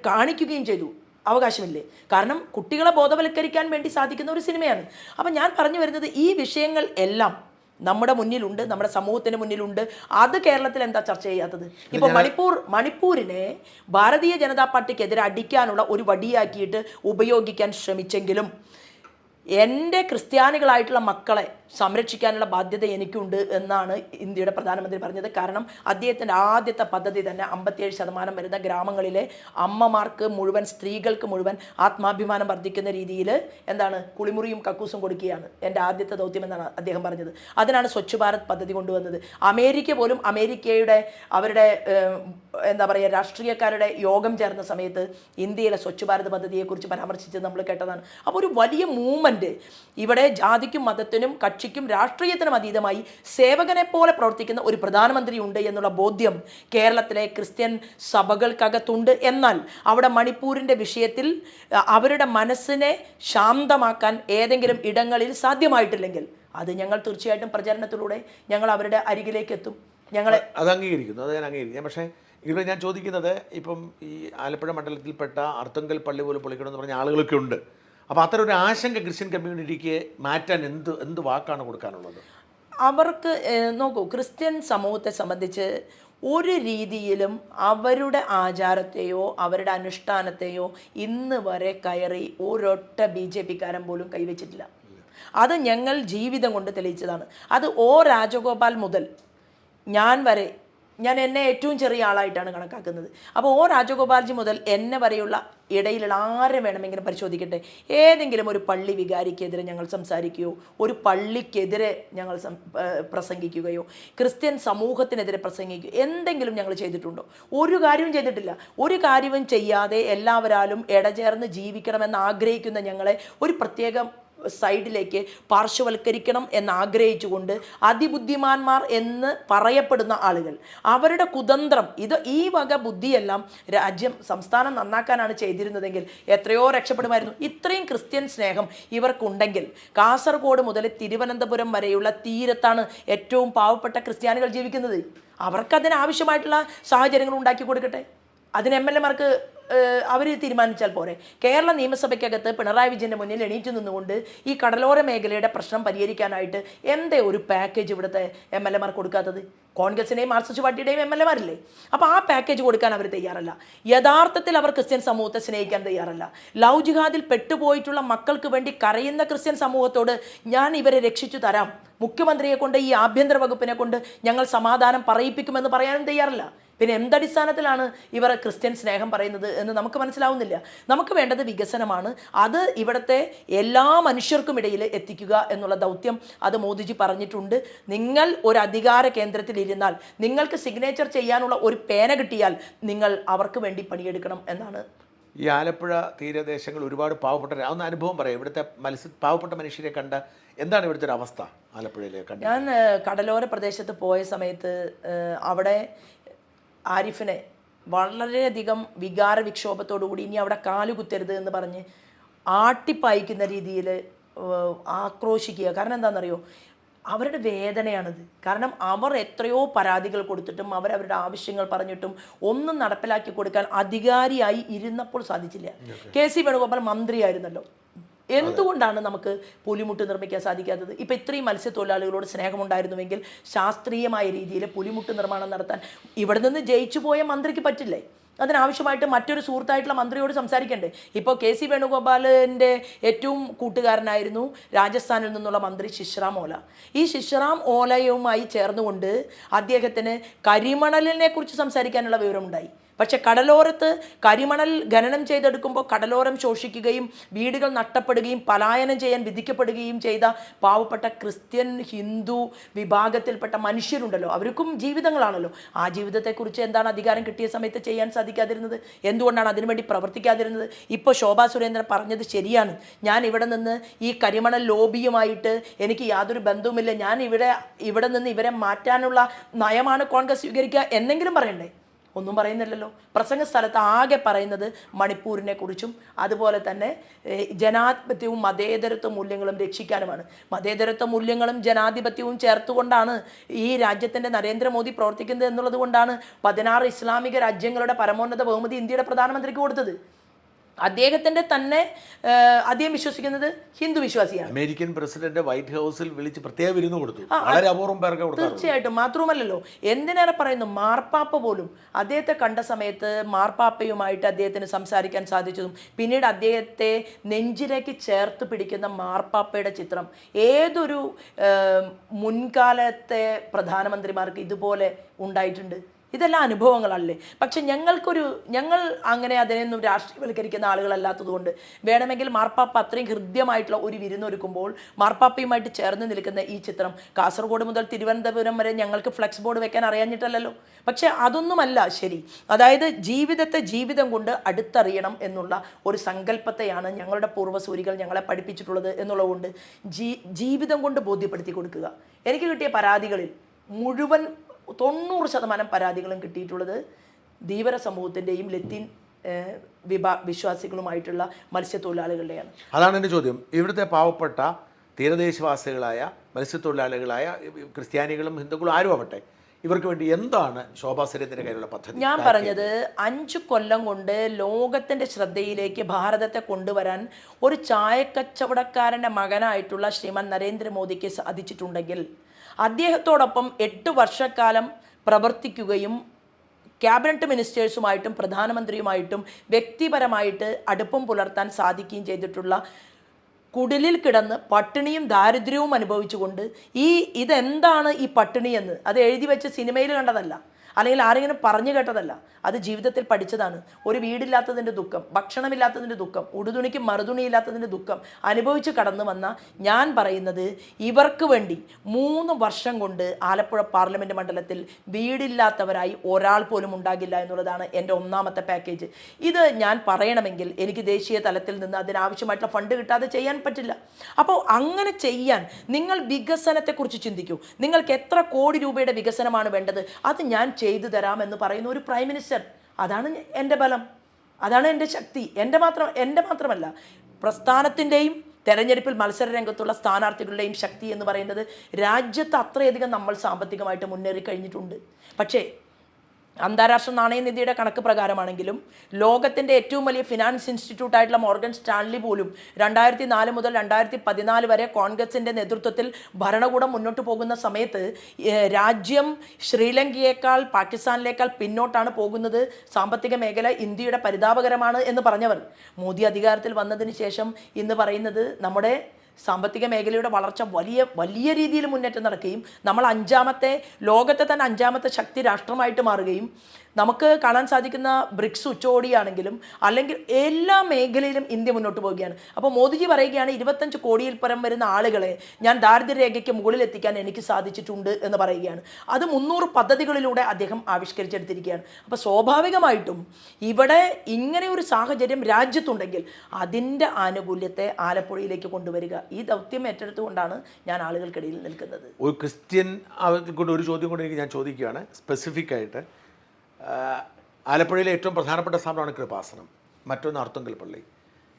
കാണിക്കുകയും ചെയ്തു. അവകാശമില്ലേ? കാരണം കുട്ടികളെ ബോധവൽക്കരിക്കാൻ വേണ്ടി സാധിക്കുന്ന ഒരു സിനിമയാണ്. അപ്പം ഞാൻ പറഞ്ഞു വരുന്നത്, ഈ വിഷയങ്ങൾ എല്ലാം നമ്മുടെ മുന്നിലുണ്ട്, നമ്മുടെ സമൂഹത്തിന് മുന്നിലുണ്ട്. അത് കേരളത്തിൽ എന്താ ചർച്ച ചെയ്യാത്തത്? ഇപ്പോൾ മണിപ്പൂരിനെ ഭാരതീയ ജനതാ പാർട്ടിക്കെതിരെ അടിക്കാനുള്ള ഒരു വടിയാക്കിയിട്ട് ഉപയോഗിക്കാൻ ശ്രമിച്ചെങ്കിലും എൻ്റെ ക്രിസ്ത്യാനികളായിട്ടുള്ള മക്കളെ സംരക്ഷിക്കാനുള്ള ബാധ്യത എനിക്കുണ്ട് എന്നാണ് ഇന്ത്യയുടെ പ്രധാനമന്ത്രി പറഞ്ഞത്. കാരണം അദ്ദേഹത്തിൻ്റെ ആദ്യത്തെ പദ്ധതി തന്നെ 57% വരുന്ന ഗ്രാമങ്ങളിലെ അമ്മമാർക്ക് മുഴുവൻ, സ്ത്രീകൾക്ക് മുഴുവൻ ആത്മാഭിമാനം വർദ്ധിക്കുന്ന രീതിയിൽ കുളിമുറിയും കക്കൂസും കൊടുക്കുകയാണ് എൻ്റെ ആദ്യത്തെ ദൗത്യം എന്നാണ് അദ്ദേഹം പറഞ്ഞത്. അതിനാണ് സ്വച്ഛ് ഭാരത് പദ്ധതി കൊണ്ടുവന്നത്. അമേരിക്ക പോലും അവരുടെ രാഷ്ട്രീയക്കാരുടെ യോഗം ചേർന്ന സമയത്ത് ഇന്ത്യയിലെ സ്വച്ഛ് ഭാരത് പദ്ധതിയെക്കുറിച്ച് പരാമർശിച്ചത് നമ്മൾ കേട്ടതാണ്. അപ്പോൾ ഒരു വലിയ മൂവ്മെൻറ്റ് ഇവിടെ ജാതിക്കും മതത്തിനും കക്ഷിക്കും രാഷ്ട്രീയത്തിനും അതീതമായി സേവകനെ പോലെ പ്രവർത്തിക്കുന്ന ഒരു പ്രധാനമന്ത്രി ഉണ്ട് എന്നുള്ള ബോധ്യം കേരളത്തിലെ ക്രിസ്ത്യൻ സഭകൾക്കകത്തുണ്ട്. എന്നാൽ അവിടെ മണിപ്പൂരിൻ്റെ വിഷയത്തിൽ അവരുടെ മനസ്സിനെ ശാന്തമാക്കാൻ ഏതെങ്കിലും ഇടങ്ങളിൽ സാധ്യമായിട്ടില്ലെങ്കിൽ അത് ഞങ്ങൾ തീർച്ചയായിട്ടും പ്രചരണത്തിലൂടെ ഞങ്ങൾ അവരുടെ അരികിലേക്ക് എത്തും. അത് അംഗീകരിക്കുന്നു, അത് ഞാൻ അംഗീകരിക്കാം. പക്ഷേ ഇവിടെ ഞാൻ ചോദിക്കുന്നത്, ഇപ്പം ഈ ആലപ്പുഴ മണ്ഡലത്തിൽപ്പെട്ട അർത്തുങ്കൽ പള്ളി പോലും പൊളിക്കണമെന്ന് പറഞ്ഞ ആളുകളൊക്കെ ഉണ്ട്. അപ്പോൾ അത്തരം ഒരു ആശങ്ക ക്രിസ്ത്യൻ കമ്മ്യൂണിറ്റിക്ക് മാറ്റാൻ എന്ത് വാക്കാണ് കൊടുക്കാനുള്ളത്? അവർക്ക് നോക്കൂ, ക്രിസ്ത്യൻ സമൂഹത്തെ സംബന്ധിച്ച് ഒരു രീതിയിലും അവരുടെ ആചാരത്തെയോ അവരുടെ അനുഷ്ഠാനത്തെയോ ഇന്ന് വരെ കയറി ഒരൊറ്റ BJP-കാരൻ പോലും കൈവച്ചിട്ടില്ല. അത് ഞങ്ങൾ ജീവിതം കൊണ്ട് തെളിയിച്ചതാണ്. അത് രാജഗോപാൽ മുതൽ ഞാൻ എന്നെ ഏറ്റവും ചെറിയ ആളായിട്ടാണ് കണക്കാക്കുന്നത്. അപ്പോൾ രാജഗോപാൽജി മുതൽ എന്നെ വരെയുള്ള ഇടയിലുള്ള ആരെ വേണമെങ്കിലും പരിശോധിക്കട്ടെ, ഏതെങ്കിലും ഒരു പള്ളി വികാരിക്കെതിരെ ഞങ്ങൾ സംസാരിക്കുകയോ ഒരു പള്ളിക്കെതിരെ ഞങ്ങൾ പ്രസംഗിക്കുകയോ ക്രിസ്ത്യൻ സമൂഹത്തിനെതിരെ പ്രസംഗിക്കുകയോ എന്തെങ്കിലും ഞങ്ങൾ ചെയ്തിട്ടുണ്ടോ? ഒരു കാര്യവും ചെയ്തിട്ടില്ല. ഒരു കാര്യവും ചെയ്യാതെ എല്ലാവരാലും ഇടചേർന്ന് ജീവിക്കണമെന്ന് ആഗ്രഹിക്കുന്ന ഞങ്ങളെ ഒരു പ്രത്യേക സൈഡിലേക്ക് പാർശ്വവൽക്കരിക്കണം എന്നാഗ്രഹിച്ചുകൊണ്ട് അതിബുദ്ധിമാന്മാർ എന്ന് പറയപ്പെടുന്ന ആളുകൾ, അവരുടെ കുതന്ത്രം, ഈ വക ബുദ്ധിയെല്ലാം സംസ്ഥാനം നന്നാക്കാനാണ് ചെയ്തിരുന്നതെങ്കിൽ എത്രയോ രക്ഷപ്പെടുമായിരുന്നു. ഇത്രയും ക്രിസ്ത്യൻ സ്നേഹം ഇവർക്കുണ്ടെങ്കിൽ കാസർഗോഡ് മുതൽ തിരുവനന്തപുരം വരെയുള്ള തീരത്താണ് ഏറ്റവും പാവപ്പെട്ട ക്രിസ്ത്യാനികൾ ജീവിക്കുന്നത്. അവർക്കതിനാവശ്യമായിട്ടുള്ള സാഹചര്യങ്ങൾ ഉണ്ടാക്കി കൊടുക്കട്ടെ. അതിന് MLA-മാർക്ക് അവർ തീരുമാനിച്ചാൽ പോരെ? കേരള നിയമസഭയ്ക്കകത്ത് പിണറായി വിജയൻ്റെ മുന്നിൽ എണീറ്റ് നിന്നുകൊണ്ട് ഈ കടലോര മേഖലയുടെ പ്രശ്നം പരിഹരിക്കാനായിട്ട് ഒരു പാക്കേജ് ഇവിടുത്തെ MLA-മാർ കൊടുക്കാത്തത്? കോൺഗ്രസിൻ്റെയും മാർക്സിസ്റ്റ് പാർട്ടിയുടെയും MLA-മാരില്ലേ? അപ്പോൾ ആ പാക്കേജ് കൊടുക്കാൻ അവർ തയ്യാറല്ല. യഥാർത്ഥത്തിൽ അവർ ക്രിസ്ത്യൻ സമൂഹത്തെ സ്നേഹിക്കാൻ തയ്യാറല്ല. ലവ് ജിഹാദിൽ പെട്ടുപോയിട്ടുള്ള മക്കൾക്ക് വേണ്ടി കരയുന്ന ക്രിസ്ത്യൻ സമൂഹത്തോട് ഞാൻ ഇവരെ രക്ഷിച്ചു തരാം, മുഖ്യമന്ത്രിയെ കൊണ്ട് ഈ ആഭ്യന്തര വകുപ്പിനെ കൊണ്ട് ഞങ്ങൾ സമാധാനം പറയിപ്പിക്കുമെന്ന് പറയാനും തയ്യാറല്ല. പിന്നെ എന്തടിസ്ഥാനത്തിലാണ് ഇവർ ക്രിസ്ത്യൻ സ്നേഹം പറയുന്നത് എന്ന് നമുക്ക് മനസ്സിലാവുന്നില്ല. നമുക്ക് വേണ്ടത് വികസനമാണ്. അത് ഇവിടുത്തെ എല്ലാ മനുഷ്യർക്കും ഇടയിൽ എത്തിക്കുക എന്നുള്ള ദൗത്യം അത് മോദിജി പറഞ്ഞിട്ടുണ്ട്. നിങ്ങൾ ഒരു അധികാര കേന്ദ്രത്തിൽ ഇരുന്നാൽ നിങ്ങൾക്ക് സിഗ്നേച്ചർ ചെയ്യാനുള്ള ഒരു പേന കിട്ടിയാൽ നിങ്ങൾ അവർക്ക് വേണ്ടി പണിയെടുക്കണം എന്നാണ്. ഈ ആലപ്പുഴ തീരദേശങ്ങൾ ഒരുപാട് പാവപ്പെട്ട ഒന്ന് അനുഭവം പറയാം. ഇവിടുത്തെ പാവപ്പെട്ട മനുഷ്യരെ കണ്ട എന്താണ് ഇവിടുത്തെ ഒരു അവസ്ഥ? ആലപ്പുഴയിലെ കണ്ട ഞാൻ കടലോര പ്രദേശത്ത് പോയ സമയത്ത് അവിടെ ആരിഫിനെ വളരെയധികം വികാര വിക്ഷോഭത്തോടുകൂടി ഇനി അവിടെ കാലുകുത്തരുത് എന്ന് പറഞ്ഞ് ആട്ടിപ്പായിക്കുന്ന രീതിയിൽ ആക്രോശിക്കുക. കാരണം എന്താണെന്നറിയോ, അവരുടെ വേദനയാണിത്. കാരണം അവർ എത്രയോ പരാതികൾ കൊടുത്തിട്ടും അവരവരുടെ ആവശ്യങ്ങൾ പറഞ്ഞിട്ടും ഒന്നും നടപ്പിലാക്കി കൊടുക്കാൻ അധികാരിയായി ഇരുന്നപ്പോൾ സാധിച്ചില്ല. KC വേണുഗോപാൽ മന്ത്രിയായിരുന്നല്ലോ. എന്തുകൊണ്ടാണ് നമുക്ക് പുലിമുട്ട് നിർമ്മിക്കാൻ സാധിക്കാത്തത്? ഇപ്പം ഇത്രയും മത്സ്യത്തൊഴിലാളികളോട് സ്നേഹമുണ്ടായിരുന്നുവെങ്കിൽ ശാസ്ത്രീയമായ രീതിയിൽ പുലിമുട്ട് നിർമ്മാണം നടത്താൻ ഇവിടെ നിന്ന് ജയിച്ചു പോയ മന്ത്രിക്ക് പറ്റില്ലേ? അതിനാവശ്യമായിട്ട് മറ്റൊരു സുഹൃത്തായിട്ടുള്ള മന്ത്രിയോട് സംസാരിക്കണ്ടേ? ഇപ്പോൾ KC വേണുഗോപാലിൻ്റെ ഏറ്റവും കൂട്ടുകാരനായിരുന്നു രാജസ്ഥാനിൽ നിന്നുള്ള മന്ത്രി ശിശ്റാം ഓല. ഈ ശിശ്റാം ഓലയുമായി ചേർന്നുകൊണ്ട് അദ്ദേഹത്തിന് കരിമണലിനെ കുറിച്ച് സംസാരിക്കാനുള്ള വിവരമുണ്ടായി. പക്ഷെ കടലോരത്ത് കരിമണൽ ഖനനം ചെയ്തെടുക്കുമ്പോൾ കടലോരം ശോഷിക്കുകയും വീടുകൾ നഷ്ടപ്പെടുകയും പലായനം ചെയ്യാൻ വിധിക്കപ്പെടുകയും ചെയ്ത പാവപ്പെട്ട ക്രിസ്ത്യൻ ഹിന്ദു വിഭാഗത്തിൽപ്പെട്ട മനുഷ്യരുണ്ടല്ലോ, അവർക്കും ജീവിതങ്ങളാണല്ലോ. ആ ജീവിതത്തെക്കുറിച്ച് എന്താണ് അധികാരം കിട്ടിയ സമയത്ത് ചെയ്യാൻ സാധിക്കാതിരുന്നത്? എന്തുകൊണ്ടാണ് അതിനുവേണ്ടി പ്രവർത്തിക്കാതിരുന്നത്? ഇപ്പോൾ ശോഭാ സുരേന്ദ്രൻ പറഞ്ഞത് ശരിയാണ്. ഞാൻ ഇവിടെ നിന്ന് ഈ കരിമണൽ ലോബിയുമായിട്ട് എനിക്ക് യാതൊരു ബന്ധവുമില്ല, ഞാൻ ഇവിടെ നിന്ന് ഇവരെ മാറ്റാനുള്ള നയമാണ് കോൺഗ്രസ് സ്വീകരിക്കുക എന്നെങ്കിലും പറയണ്ടേ? ഒന്നും പറയുന്നില്ലല്ലോ. പ്രസംഗ സ്ഥലത്ത് ആകെ പറയുന്നത് മണിപ്പൂരിനെ കുറിച്ചും അതുപോലെ തന്നെ ജനാധിപത്യവും മതേതരത്വ മൂല്യങ്ങളും രക്ഷിക്കാനുമാണ്. മതേതരത്വ മൂല്യങ്ങളും ജനാധിപത്യവും ചേർത്തുകൊണ്ടാണ് ഈ രാജ്യത്തിൻ്റെ നരേന്ദ്രമോദി പ്രവർത്തിക്കുന്നത് എന്നുള്ളത് കൊണ്ടാണ് 16 ഇസ്ലാമിക രാജ്യങ്ങളുടെ പരമോന്നത ബഹുമതി ഇന്ത്യയുടെ പ്രധാനമന്ത്രിക്ക് കൊടുത്തത്. അദ്ദേഹത്തിൻ്റെ തന്നെ അദ്ദേഹം വിശ്വസിക്കുന്നത് ഹിന്ദു വിശ്വാസിയാണ്. അമേരിക്കൻ പ്രസിഡന്റ് വൈറ്റ് ഹൗസിൽ വിളിച്ച് പ്രത്യേക വിരുന്ന് കൊടുത്തു. വളരെ അപൂർവം പേർക്ക് കൊടുത്തു. തീർച്ചയായിട്ടും. മാത്രവുമല്ലല്ലോ, എന്തിനേറെ പറയുന്നു, മാർപ്പാപ്പ പോലും അദ്ദേഹത്തെ കണ്ട സമയത്ത് മാർപ്പാപ്പയുമായിട്ട് അദ്ദേഹത്തിന് സംസാരിക്കാൻ സാധിച്ചതും പിന്നീട് അദ്ദേഹത്തെ നെഞ്ചിലേക്ക് ചേർത്ത് പിടിക്കുന്ന മാർപ്പാപ്പയുടെ ചിത്രം ഏതൊരു മുൻകാലത്തെ പ്രധാനമന്ത്രിമാർക്ക് ഇതുപോലെ ഉണ്ടായിട്ടുണ്ട്? ഇതെല്ലാം അനുഭവങ്ങളല്ലേ. പക്ഷെ ഞങ്ങൾ അങ്ങനെ അതിനെയൊന്നും രാഷ്ട്രീയവൽക്കരിക്കുന്ന ആളുകളല്ലാത്തതുകൊണ്ട് വേണമെങ്കിൽ മാർപ്പാപ്പ അത്രയും ഹൃദ്യമായിട്ടുള്ള ഒരു വിരുന്നൊരുക്കുമ്പോൾ മാർപ്പാപ്പയുമായിട്ട് ചേർന്ന് നിൽക്കുന്ന ഈ ചിത്രം കാസർഗോഡ് മുതൽ തിരുവനന്തപുരം വരെ ഞങ്ങൾക്ക് ഫ്ലെക്സ് ബോർഡ് വെക്കാൻ അറിയാഞ്ഞിട്ടല്ലല്ലോ. പക്ഷെ അതൊന്നുമല്ല ശരി. അതായത് ജീവിതത്തെ ജീവിതം കൊണ്ട് അടുത്തറിയണം എന്നുള്ള ഒരു സങ്കല്പത്തെയാണ് ഞങ്ങളുടെ പൂർവ്വസൂരികൾ ഞങ്ങളെ പഠിപ്പിച്ചിട്ടുള്ളത് എന്നുള്ളതുകൊണ്ട് ജീവിതം കൊണ്ട് ബോധ്യപ്പെടുത്തി കൊടുക്കുക. എനിക്ക് കിട്ടിയ പരാതികളിൽ മുഴുവൻ 90% പരാതികളും കിട്ടിയിട്ടുള്ളത് ധീവര സമൂഹത്തിൻ്റെയും ലത്തീൻ വിശ്വാസികളുമായിട്ടുള്ള മത്സ്യത്തൊഴിലാളികളുടെയാണ്. അതാണ് എൻ്റെ ചോദ്യം. ഇവിടുത്തെ പാവപ്പെട്ട തീരദേശവാസികളായ മത്സ്യത്തൊഴിലാളികളായ ക്രിസ്ത്യാനികളും ഹിന്ദുക്കളും ആരും ആവട്ടെ, ഇവർക്ക് വേണ്ടി എന്താണ് ശോഭാ സുരേന്ദ്രൻ്റെ കയ്യിലുള്ള പദ്ധതി? ഞാൻ പറഞ്ഞത് 5 കൊല്ലം കൊണ്ട് ലോകത്തിൻ്റെ ശ്രദ്ധയിലേക്ക് ഭാരതത്തെ കൊണ്ടുവരാൻ ഒരു ചായക്കച്ചവടക്കാരൻ്റെ മകനായിട്ടുള്ള ശ്രീമാൻ നരേന്ദ്രമോദിക്ക് സാധിച്ചിട്ടുണ്ടെങ്കിൽ അദ്ദേഹത്തോടൊപ്പം 8 വർഷക്കാലം പ്രവർത്തിക്കുകയും ക്യാബിനറ്റ് മിനിസ്റ്റേഴ്സുമായിട്ടും പ്രധാനമന്ത്രിയുമായിട്ടും വ്യക്തിപരമായിട്ട് അടുപ്പം പുലർത്താൻ സാധിക്കുകയും ചെയ്തിട്ടുള്ള കുടിലിൽ കിടന്ന് പട്ടിണിയും ദാരിദ്ര്യവും അനുഭവിച്ചുകൊണ്ട് ഇതെന്താണ് ഈ പട്ടിണി എന്ന് അത് എഴുതി വെച്ച് സിനിമയിൽ കണ്ടതല്ല, അല്ലെങ്കിൽ ആരെങ്കിലും പറഞ്ഞു കേട്ടതല്ല, അത് ജീവിതത്തിൽ പഠിച്ചതാണ്. ഒരു വീടില്ലാത്തതിൻ്റെ ദുഃഖം, ഭക്ഷണമില്ലാത്തതിൻ്റെ ദുഃഖം, ഉടുതുണിക്ക് മറുതുണിയില്ലാത്തതിൻ്റെ ദുഃഖം അനുഭവിച്ച് കടന്നു വന്ന ഞാൻ പറയുന്നത് ഇവർക്ക് വേണ്ടി 3 വർഷം കൊണ്ട് ആലപ്പുഴ പാർലമെൻറ്റ് മണ്ഡലത്തിൽ വീടില്ലാത്തവരായി ഒരാൾ പോലും ഉണ്ടാകില്ല എന്നുള്ളതാണ് എൻ്റെ ഒന്നാമത്തെ പാക്കേജ്. ഇത് ഞാൻ പറയണമെങ്കിൽ എനിക്ക് ദേശീയ തലത്തിൽ നിന്ന് അതിനാവശ്യമായിട്ടുള്ള ഫണ്ട് കിട്ടാതെ ചെയ്യാൻ പറ്റില്ല. അപ്പോൾ അങ്ങനെ ചെയ്യാൻ നിങ്ങൾ വികസനത്തെക്കുറിച്ച് ചിന്തിക്കൂ. നിങ്ങൾക്ക് എത്ര കോടി രൂപയുടെ വികസനമാണ് വേണ്ടത്, അത് ഞാൻ ചെയ്തു തരാമെന്ന് പറയുന്ന ഒരു പ്രൈം മിനിസ്റ്റർ. അതാണ് എൻ്റെ ബലം, അതാണ് എൻ്റെ ശക്തി. എൻ്റെ മാത്രമല്ല പ്രസ്ഥാനത്തിൻ്റെയും തെരഞ്ഞെടുപ്പിൽ മത്സര രംഗത്തുള്ള സ്ഥാനാർത്ഥികളുടെയും ശക്തി എന്ന് പറയുന്നത് രാജ്യത്ത് അത്രയധികം നമ്മൾ സാമ്പത്തികമായിട്ട് മുന്നേറി കഴിഞ്ഞിട്ടുണ്ട്. പക്ഷേ അന്താരാഷ്ട്ര നാണയനിധിയുടെ കണക്ക് പ്രകാരമാണെങ്കിലും ലോകത്തിൻ്റെ ഏറ്റവും വലിയ ഫിനാൻസ് ഇൻസ്റ്റിറ്റ്യൂട്ടായിട്ടുള്ള മോർഗൻ സ്റ്റാൻലി പോലും 2004 മുതൽ 2014 വരെ കോൺഗ്രസിൻ്റെ നേതൃത്വത്തിൽ ഭരണകൂടം മുന്നോട്ട് പോകുന്ന സമയത്ത് രാജ്യം ശ്രീലങ്കയേക്കാൾ പാകിസ്ഥാനിലേക്കാൾ പിന്നോട്ടാണ് പോകുന്നത്, സാമ്പത്തിക മേഖല ഇന്ത്യയുടെ പരിതാപകരമാണ് എന്ന് പറഞ്ഞവർ മോദി അധികാരത്തിൽ വന്നതിന് ശേഷം ഇന്ന് പറയുന്നത് നമ്മുടെ സാമ്പത്തിക മേഖലയുടെ വളർച്ച വലിയ രീതിയിൽ മുന്നേറ്റം നടക്കുകയും നമ്മൾ ലോകത്തെ തന്നെ അഞ്ചാമത്തെ ശക്തി രാഷ്ട്രമായിട്ട് മാറുകയും നമുക്ക് കാണാൻ സാധിക്കുന്ന ബ്രിക്സ് ഉച്ചകോടിയാണെങ്കിലും അല്ലെങ്കിൽ എല്ലാ മേഖലയിലും ഇന്ത്യ മുന്നോട്ട് പോവുകയാണ്. അപ്പോൾ മോദിജി പറയുകയാണ് 25 കോടിയിൽ പരം വരുന്ന ആളുകളെ ഞാൻ ദാരിദ്ര്യരേഖയ്ക്ക് മുകളിലെത്തിക്കാൻ എനിക്ക് സാധിച്ചിട്ടുണ്ട് എന്ന് പറയുകയാണ്. അത് 300 പദ്ധതികളിലൂടെ അദ്ദേഹം ആവിഷ്കരിച്ചെടുത്തിരിക്കുകയാണ്. അപ്പോൾ സ്വാഭാവികമായിട്ടും ഇവിടെ ഇങ്ങനെ ഒരു സാഹചര്യം രാജ്യത്തുണ്ടെങ്കിൽ അതിൻ്റെ ആനുകൂല്യത്തെ ആലപ്പുഴയിലേക്ക് കൊണ്ടുവരിക, ഈ ദൗത്യം ഏറ്റെടുത്തുകൊണ്ടാണ് ഞാൻ ആളുകൾക്കിടയിൽ നിൽക്കുന്നത്. ഒരു ക്രിസ്ത്യൻ കൊണ്ട് ഒരു ചോദ്യം കൊണ്ട് എനിക്ക് ഞാൻ ചോദിക്കുകയാണ് സ്പെസിഫിക് ആയിട്ട്. ആലപ്പുഴയിലെ ഏറ്റവും പ്രധാനപ്പെട്ട സ്ഥാപനമാണ് കൃപാസനം, മറ്റൊന്ന് അർത്തുങ്കൽ പള്ളി.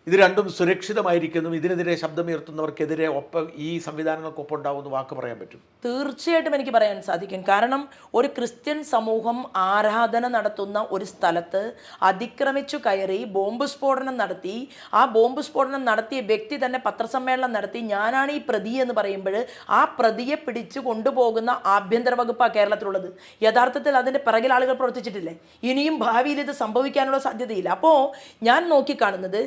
ഇത് രണ്ടും സുരക്ഷിതമായിരിക്കുന്നു. ഇതിനെതിരെ ശബ്ദമുയർത്തുന്നവർക്കെതിരെ ഒപ്പം ഈ സംവിധാനങ്ങൾക്കൊപ്പം ഉണ്ടാവുമെന്ന് വാക്ക് പറയാൻ പറ്റും? തീർച്ചയായിട്ടും എനിക്ക് പറയാൻ സാധിക്കും. കാരണം ഒരു ക്രിസ്ത്യൻ സമൂഹം ആരാധന നടത്തുന്ന ഒരു സ്ഥലത്ത് അതിക്രമിച്ചു കയറി ബോംബ് സ്ഫോടനം നടത്തി, ആ ബോംബ് സ്ഫോടനം നടത്തിയ വ്യക്തി തന്നെ പത്രസമ്മേളനം നടത്തി ഞാനാണ് ഈ പ്രതി എന്ന് പറയുമ്പോൾ ആ പ്രതിയെ പിടിച്ചു കൊണ്ടുപോകുന്ന ആഭ്യന്തര വകുപ്പാണ് കേരളത്തിലുള്ളത്. യഥാർത്ഥത്തിൽ അതിൻ്റെ പിറകിൽ ആളുകൾ പ്രവർത്തിച്ചിട്ടില്ലേ? ഇനിയും ഭാവിയിൽ ഇത് സംഭവിക്കാനുള്ള സാധ്യതയില്ല. അപ്പോൾ ഞാൻ നോക്കിക്കാണുന്നത്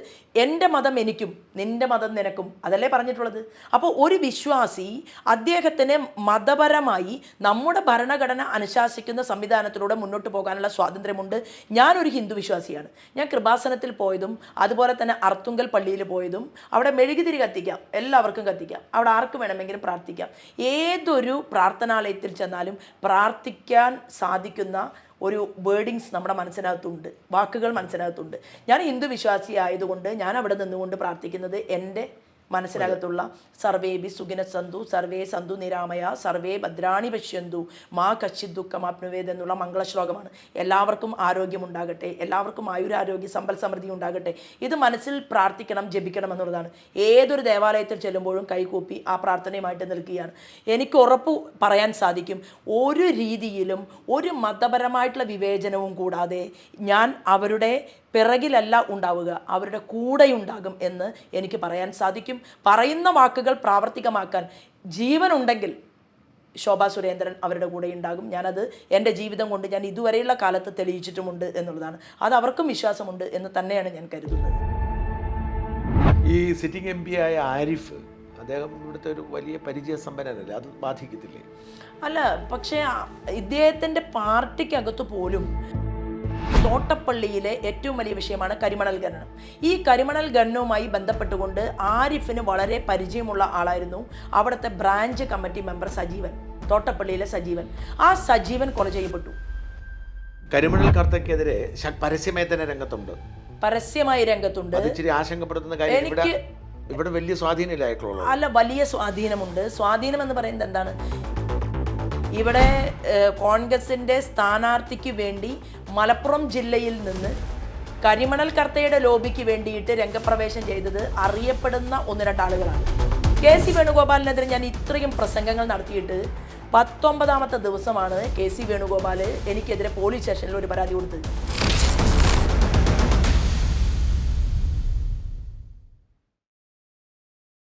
എൻ്റെ മതം എനിക്കും നിൻ്റെ മതം നിനക്കും, അതല്ലേ പറഞ്ഞിട്ടുള്ളത്. അപ്പോൾ ഒരു വിശ്വാസി അദ്ദേഹത്തിന് മതപരമായി നമ്മുടെ ഭരണഘടന അനുശാസിക്കുന്ന സംവിധാനത്തിലൂടെ മുന്നോട്ട് പോകാനുള്ള സ്വാതന്ത്ര്യമുണ്ട്. ഞാനൊരു ഹിന്ദു വിശ്വാസിയാണ്. ഞാൻ കൃപാസനത്തിൽ പോയതും അതുപോലെ തന്നെ അർത്തുങ്കൽ പള്ളിയിൽ പോയതും അവിടെ മെഴുകുതിരി കത്തിക്കാം, എല്ലാവർക്കും കത്തിക്കാം, അവിടെ ആർക്ക് വേണമെങ്കിലും പ്രാർത്ഥിക്കാം. ഏതൊരു പ്രാർത്ഥനാലയത്തിൽ ചെന്നാലും പ്രാർത്ഥിക്കാൻ സാധിക്കുന്ന ഒരു വേർഡിങ്സ് നമ്മുടെ മനസ്സിനകത്തുണ്ട്, വാക്കുകൾ മനസ്സിനകത്തുണ്ട്. ഞാൻ ഹിന്ദു വിശ്വാസി ആയതുകൊണ്ട് ഞാൻ അവിടെ നിന്നുകൊണ്ട് പ്രാർത്ഥിക്കുന്നത് എൻ്റെ മനസ്സിനകത്തുള്ള സർവേബി സുഖിന സന്തു സർവേ സന്തു നിരാമയ സർവേ ഭദ്രാണി പശ്യന്തു മാ കശ്ചിത് ദുഃഖമാപ്നുവേദ് എന്നുള്ള മംഗളശ്ലോകമാണ്. എല്ലാവർക്കും ആരോഗ്യമുണ്ടാകട്ടെ, എല്ലാവർക്കും ആയുരാരോഗ്യ സമ്പൽ സമൃദ്ധി ഉണ്ടാകട്ടെ. ഇത് മനസ്സിൽ പ്രാർത്ഥിക്കണം, ജപിക്കണം എന്നുള്ളതാണ്. ഏതൊരു ദേവാലയത്തിൽ ചെല്ലുമ്പോഴും കൈകൂപ്പി ആ പ്രാർത്ഥനയുമായിട്ട് നിൽക്കുകയാണ്. എനിക്ക് ഉറപ്പ് പറയാൻ സാധിക്കും, ഒരു രീതിയിലും ഒരു മതപരമായിട്ടുള്ള വിവേചനവും കൂടാതെ ഞാൻ അവരുടെ പിറകിലല്ല ഉണ്ടാവുക, അവരുടെ കൂടെയുണ്ടാകും എന്ന് എനിക്ക് പറയാൻ സാധിക്കും. പറയുന്ന വാക്കുകൾ പ്രാവർത്തികമാക്കാൻ ജീവനുണ്ടെങ്കിൽ ശോഭാ സുരേന്ദ്രൻ അവരുടെ കൂടെ ഉണ്ടാകും. ഞാനത് എൻ്റെ ജീവിതം കൊണ്ട് ഞാൻ ഇതുവരെയുള്ള കാലത്ത് തെളിയിച്ചിട്ടുമുണ്ട് എന്നുള്ളതാണ്. അത് അവർക്കും വിശ്വാസമുണ്ട് എന്ന് തന്നെയാണ് ഞാൻ കരുതുന്നത്. ഈ സിറ്റിംഗ് എം പി ആയ ആരിഫ്, അദ്ദേഹം ഇവിടുത്തെ ഒരു വലിയ പരിചയസമ്പന്നനല്ലേ, അത് ബാധിക്കത്തില്ലേ? അല്ല, പക്ഷേ ഇദ്ദേഹത്തിൻ്റെ പാർട്ടിക്കകത്ത് പോലും തോട്ടപ്പള്ളിയിലെ ഏറ്റവും വലിയ വിഷയമാണ് കരിമണൽ ഖനനം. ഈ കരിമണൽ ഖനനവുമായി ബന്ധപ്പെട്ടുകൊണ്ട് ആരിഫിന് വളരെ പരിചയമുള്ള ആളായിരുന്നു അവിടുത്തെ ബ്രാഞ്ച് കമ്മിറ്റി മെമ്പർ സജീവൻ, തോട്ടപ്പള്ളിയിലെ സജീവൻ. ആ സജീവൻ കൊല ചെയ്യപ്പെട്ടു. കരിമണൽ കർത്തയ്ക്കെതിരെ പരസ്യമായി തന്നെ രംഗത്തുണ്ട്, പരസ്യമായി രംഗത്തുണ്ട്. ഇച്ചിരി ആശങ്കപ്പെടുത്തുന്ന കാര്യം. എനിക്ക് ഇവിടെ വലിയ സ്വാധീനമില്ലായിട്ടുള്ളൂ. അല്ല, വലിയ സ്വാധീനമുണ്ട്. സ്വാധീനം എന്ന് പറയുന്നത് എന്താണ്? ഇവിടെ കോൺഗ്രസിൻ്റെ സ്ഥാനാർത്ഥിക്ക് വേണ്ടി മലപ്പുറം ജില്ലയിൽ നിന്ന് കരിമണൽ കർത്തയുടെ ലോബിക്ക് വേണ്ടിയിട്ട് രംഗപ്രവേശം ചെയ്തത് അറിയപ്പെടുന്ന 1-2 ആളുകളാണ്. കെ.സി. വേണുഗോപാലിനെതിരെ ഞാൻ ഇത്രയും പ്രസംഗങ്ങൾ നടത്തിയിട്ട് 19ാമത്തെ ദിവസമാണ് കെ.സി. വേണുഗോപാൽ എനിക്കെതിരെ പോലീസ് സ്റ്റേഷനിൽ ഒരു പരാതി കൊടുത്തത്.